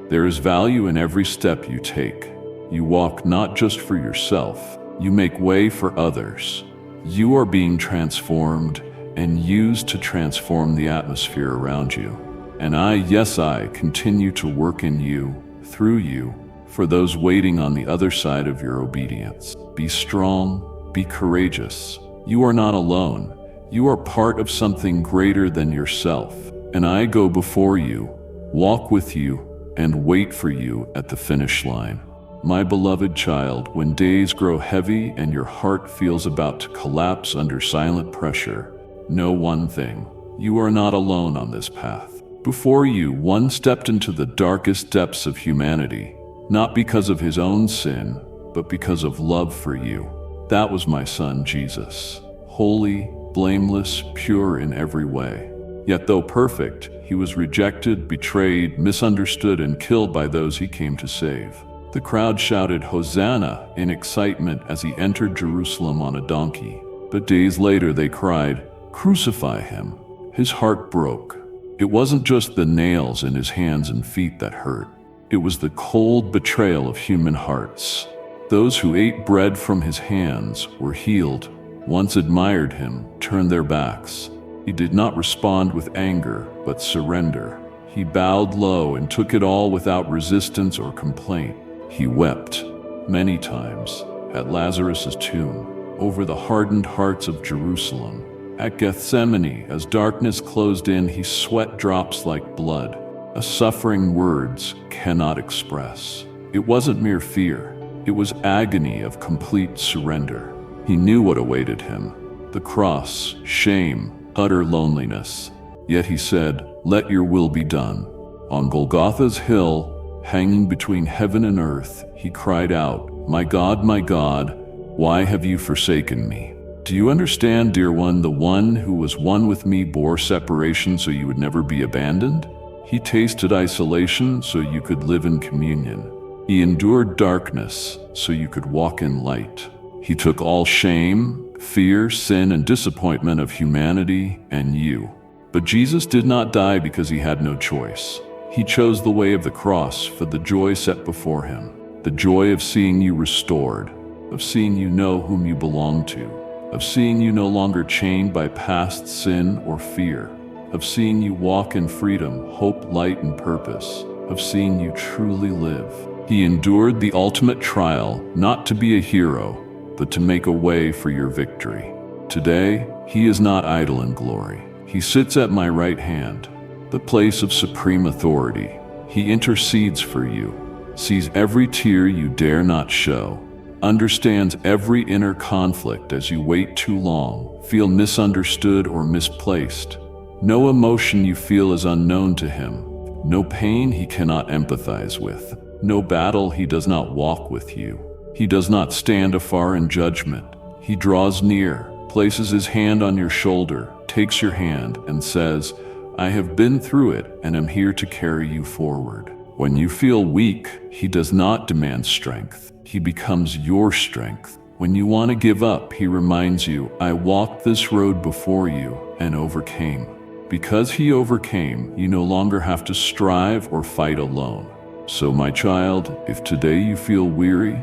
There is value in every step you take. You walk not just for yourself. You make way for others. You are being transformed and used to transform the atmosphere around you. And I, yes I, continue to work in you, through you, for those waiting on the other side of your obedience. Be strong, be courageous. You are not alone. You are part of something greater than yourself. And I go before you, walk with you, and wait for you at the finish line. My beloved child, when days grow heavy and your heart feels about to collapse under silent pressure, know one thing: you are not alone on this path. Before you, one stepped into the darkest depths of humanity, not because of his own sin, but because of love for you. That was my son, Jesus. Holy, blameless, pure in every way. Yet though perfect, he was rejected, betrayed, misunderstood, and killed by those he came to save. The crowd shouted Hosanna in excitement as he entered Jerusalem on a donkey. But days later they cried, Crucify him. His heart broke. It wasn't just the nails in his hands and feet that hurt. It was the cold betrayal of human hearts. Those who ate bread from his hands were healed, once admired him, turned their backs. He did not respond with anger, but surrender. He bowed low and took it all without resistance or complaint. He wept many times at Lazarus' tomb, over the hardened hearts of Jerusalem. At Gethsemane, as darkness closed in, he sweat drops like blood, a suffering words cannot express. It wasn't mere fear, it was agony of complete surrender. He knew what awaited him: the cross, shame, utter loneliness. Yet he said, "Let your will be done." On Golgotha's hill, hanging between heaven and earth, he cried out, my God, why have you forsaken me?" Do you understand, dear one? The one who was one with me bore separation so you would never be abandoned. He tasted isolation so you could live in communion. He endured darkness so you could walk in light. He took all shame, fear, sin, and disappointment of humanity and you. But Jesus did not die because he had no choice. He chose the way of the cross for the joy set before him, the joy of seeing you restored, of seeing you know whom you belong to, of seeing you no longer chained by past sin or fear, of seeing you walk in freedom, hope, light, and purpose, of seeing you truly live. He endured the ultimate trial, not to be a hero, but to make a way for your victory. Today, he is not idle in glory. He sits at my right hand, the place of supreme authority. He intercedes for you, sees every tear you dare not show, understands every inner conflict as you wait too long, feel misunderstood or misplaced. No emotion you feel is unknown to him, no pain he cannot empathize with, no battle he does not walk with you. He does not stand afar in judgment. He draws near, places his hand on your shoulder, takes your hand, and says, "I have been through it and am here to carry you forward." When you feel weak, he does not demand strength. He becomes your strength. When you want to give up, he reminds you, "I walked this road before you and overcame." Because he overcame, you no longer have to strive or fight alone. So, my child, if today you feel weary,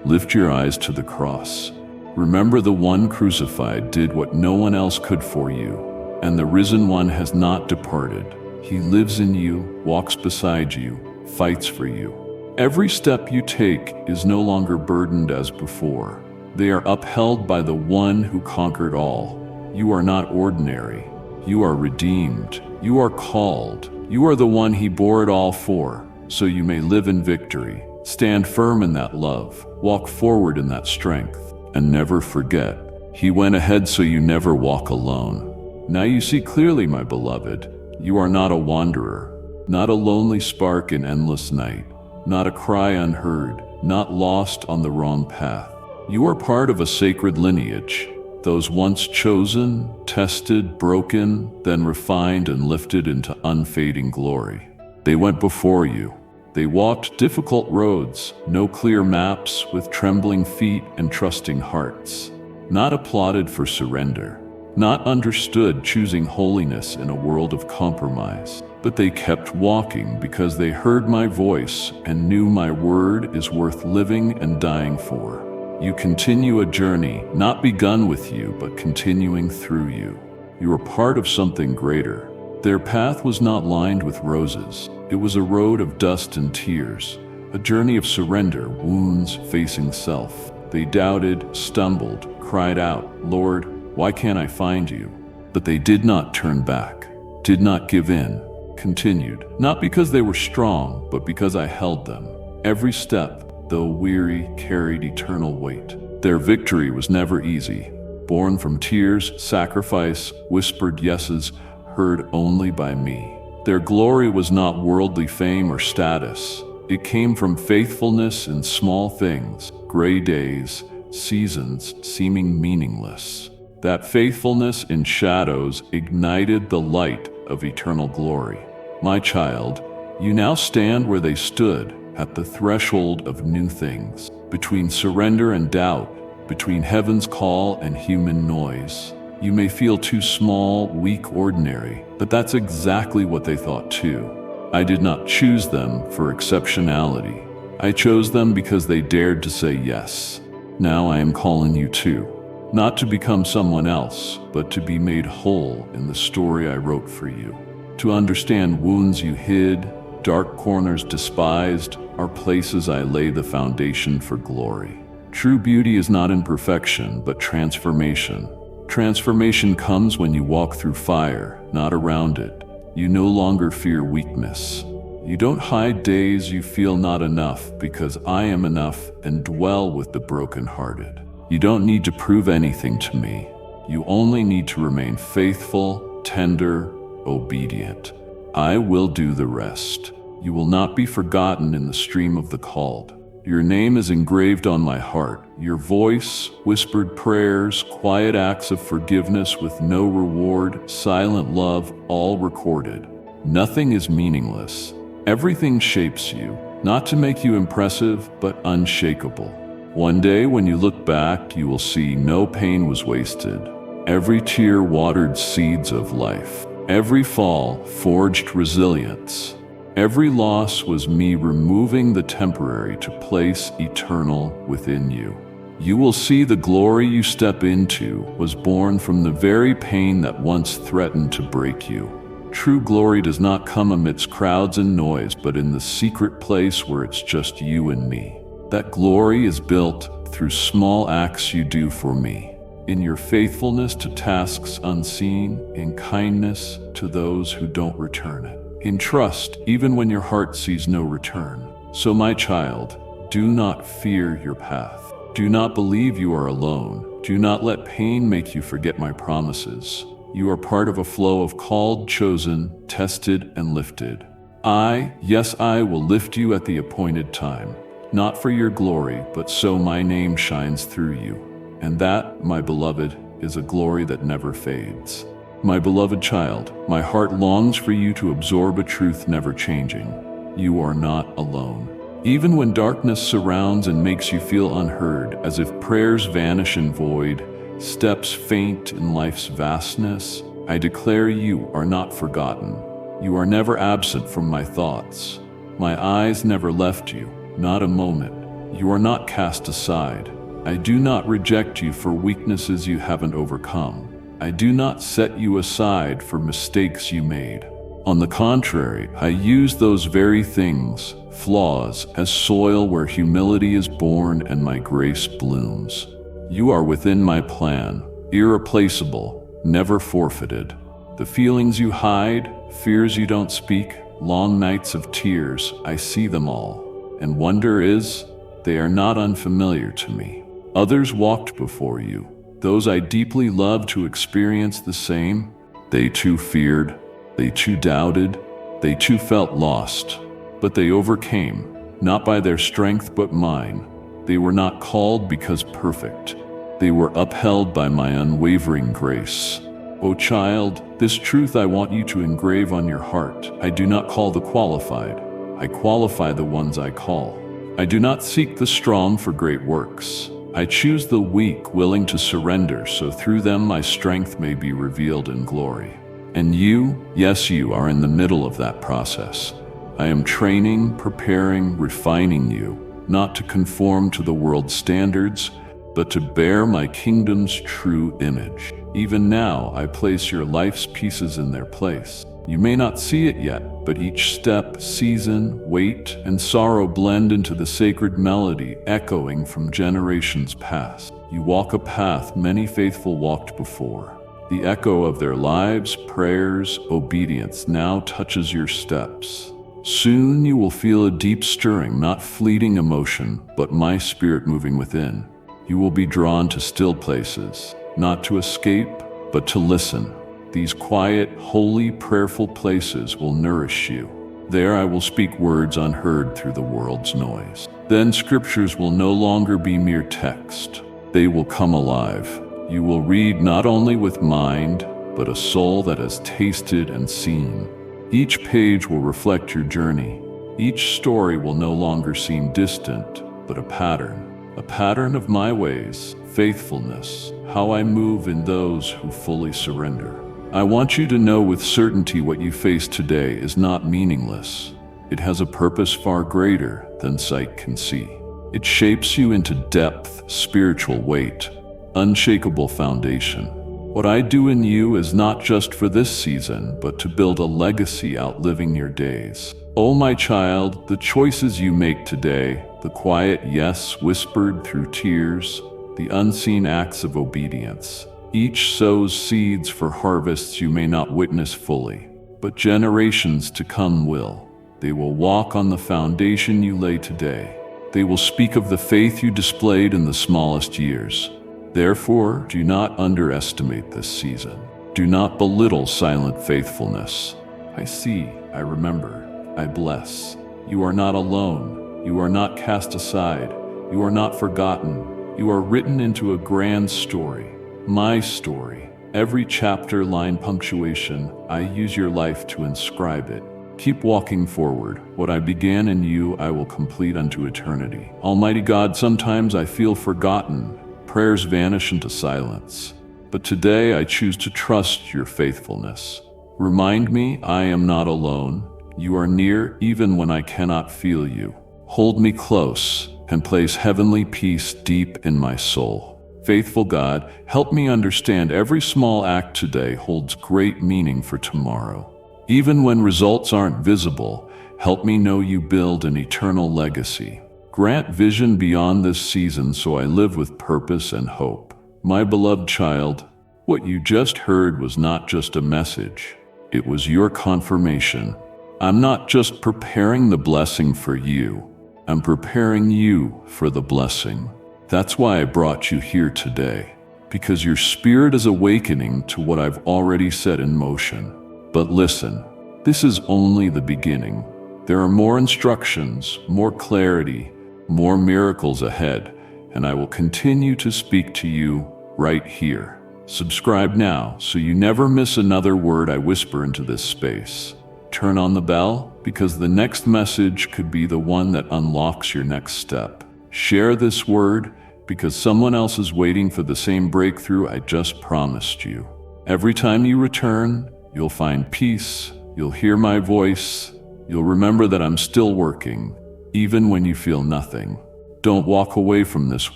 lift your eyes to the cross. Remember, the one crucified did what no one else could for you, and the risen one has not departed. He lives in you, walks beside you, fights for you. Every step you take is no longer burdened as before. They are upheld by the one who conquered all. You are not ordinary. You are redeemed. You are called. You are the one he bore it all for, so you may live in victory. Stand firm in that love. Walk forward in that strength. And never forget, he went ahead so you never walk alone. Now you see clearly, my beloved, you are not a wanderer, not a lonely spark in endless night, not a cry unheard, not lost on the wrong path. You are part of a sacred lineage, those once chosen, tested, broken, then refined and lifted into unfading glory. They went before you. They walked difficult roads, no clear maps, with trembling feet and trusting hearts. Not applauded for surrender, not understood choosing holiness in a world of compromise. But they kept walking because they heard my voice and knew my word is worth living and dying for. You continue a journey not begun with you, but continuing through you. You are part of something greater. Their path was not lined with roses. It was a road of dust and tears, a journey of surrender, wounds, facing self. They doubted, stumbled, cried out, "Lord, why can't I find you?" But they did not turn back, did not give in, continued, not because they were strong, but because I held them. Every step, though weary, carried eternal weight. Their victory was never easy, born from tears, sacrifice, whispered yeses, heard only by me. Their glory was not worldly fame or status. It came from faithfulness in small things, gray days, seasons seeming meaningless. That faithfulness in shadows ignited the light of eternal glory. My child, you now stand where they stood, at the threshold of new things, between surrender and doubt, between heaven's call and human noise. You may feel too small, weak, ordinary, but that's exactly what they thought too. I did not choose them for exceptionality. I chose them because they dared to say yes. Now I am calling you too. not to become someone else, but to be made whole in the story I wrote for you. To understand wounds you hid, dark corners despised, are places I lay the foundation for glory. True beauty is not in perfection, but transformation. Transformation comes when you walk through fire, not around it. You no longer fear weakness. You don't hide days you feel not enough, because I am enough and dwell with the brokenhearted. You don't need to prove anything to me. You only need to remain faithful, tender, obedient. I will do the rest. You will not be forgotten in the stream of the called. Your name is engraved on my heart. Your voice, whispered prayers, quiet acts of forgiveness with no reward, silent love, all recorded. Nothing is meaningless. Everything shapes you, not to make you impressive, but unshakable. One day when you look back, you will see no pain was wasted. Every tear watered seeds of life. Every fall forged resilience. Every loss was me removing the temporary to place eternal within you. You will see the glory you step into was born from the very pain that once threatened to break you. True glory does not come amidst crowds and noise, but in the secret place where it's just you and me. That glory is built through small acts you do for me, in your faithfulness to tasks unseen, in kindness to those who don't return it, in trust even when your heart sees no return. So my child, do not fear your path. Do not believe you are alone. Do not let pain make you forget my promises. You are part of a flow of called, chosen, tested, and lifted. Yes, I will lift you at the appointed time, not for your glory, but so my name shines through you. And that, my beloved, is a glory that never fades. My beloved child, my heart longs for you to absorb a truth never changing. You are not alone. Even when darkness surrounds and makes you feel unheard, as if prayers vanish in void, steps faint in life's vastness, I declare you are not forgotten. You are never absent from my thoughts. My eyes never left you, not a moment. You are not cast aside. I do not reject you for weaknesses you haven't overcome. I do not set you aside for mistakes you made. On the contrary, I use those very things, flaws, as soil where humility is born and my grace blooms. You are within my plan, irreplaceable, never forfeited. The feelings you hide, fears you don't speak, long nights of tears, I see them all. And wonder is, they are not unfamiliar to me. Others walked before you. Those I deeply loved to experience the same. They too feared, they too doubted, they too felt lost. But they overcame, not by their strength but mine. They were not called because perfect. They were upheld by my unwavering grace. O child, this truth I want you to engrave on your heart. I do not call the qualified. I qualify the ones I call. I do not seek the strong for great works. I choose the weak, willing to surrender, so through them my strength may be revealed in glory. And you, yes, you are in the middle of that process. I am training, preparing, refining you, not to conform to the world's standards, but to bear my kingdom's true image. Even now, I place your life's pieces in their place. You may not see it yet, but each step, season, weight, and sorrow blend into the sacred melody echoing from generations past. You walk a path many faithful walked before. The echo of their lives, prayers, obedience now touches your steps. Soon you will feel a deep stirring, not fleeting emotion, but my spirit moving within. You will be drawn to still places, not to escape, but to listen. These quiet, holy, prayerful places will nourish you. There I will speak words unheard through the world's noise. Then scriptures will no longer be mere text. They will come alive. You will read not only with mind, but a soul that has tasted and seen. Each page will reflect your journey. Each story will no longer seem distant, but a pattern of my ways, faithfulness, how I move in those who fully surrender. I want you to know with certainty what you face today is not meaningless. It has a purpose far greater than sight can see. It shapes you into depth, spiritual weight. unshakable foundation. What I do in you is not just for this season, but to build a legacy outliving your days. Oh, my child, the choices you make today, the quiet yes whispered through tears, the unseen acts of obedience, each sows seeds for harvests you may not witness fully, but generations to come will. They will walk on the foundation you lay today. They will speak of the faith you displayed in the smallest years. Therefore, do not underestimate this season. Do not belittle silent faithfulness. I see, I remember, I bless. You are not alone. You are not cast aside. You are not forgotten. You are written into a grand story. My story. Every chapter, line, punctuation, I use your life to inscribe it. Keep walking forward. What I began in you, I will complete unto eternity. Almighty God, sometimes I feel forgotten. Prayers vanish into silence. But today I choose to trust your faithfulness. Remind me I am not alone. You are near even when I cannot feel you. Hold me close and place heavenly peace deep in my soul. Faithful God, help me understand every small act today holds great meaning for tomorrow. Even when results aren't visible, help me know you build an eternal legacy. Grant vision beyond this season so I live with purpose and hope. My beloved child, what you just heard was not just a message. It was your confirmation. I'm not just preparing the blessing for you. I'm preparing you for the blessing. That's why I brought you here today, because your spirit is awakening to what I've already set in motion. But listen, this is only the beginning. There are more instructions, more clarity, more miracles ahead, and I will continue to speak to you right here. Subscribe now so you never miss another word I whisper into this space. Turn on the bell because the next message could be the one that unlocks your next step. Share this word because someone else is waiting for the same breakthrough I just promised you. Every time you return, you'll find peace, you'll hear my voice, you'll remember that I'm still working, even when you feel nothing. Don't walk away from this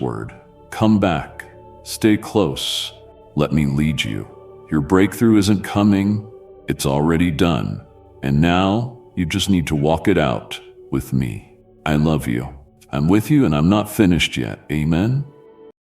word. Come back. Stay close. Let me lead you. Your breakthrough isn't coming, it's already done. And now, you just need to walk it out with me. I love you. I'm with you and I'm not finished yet. Amen?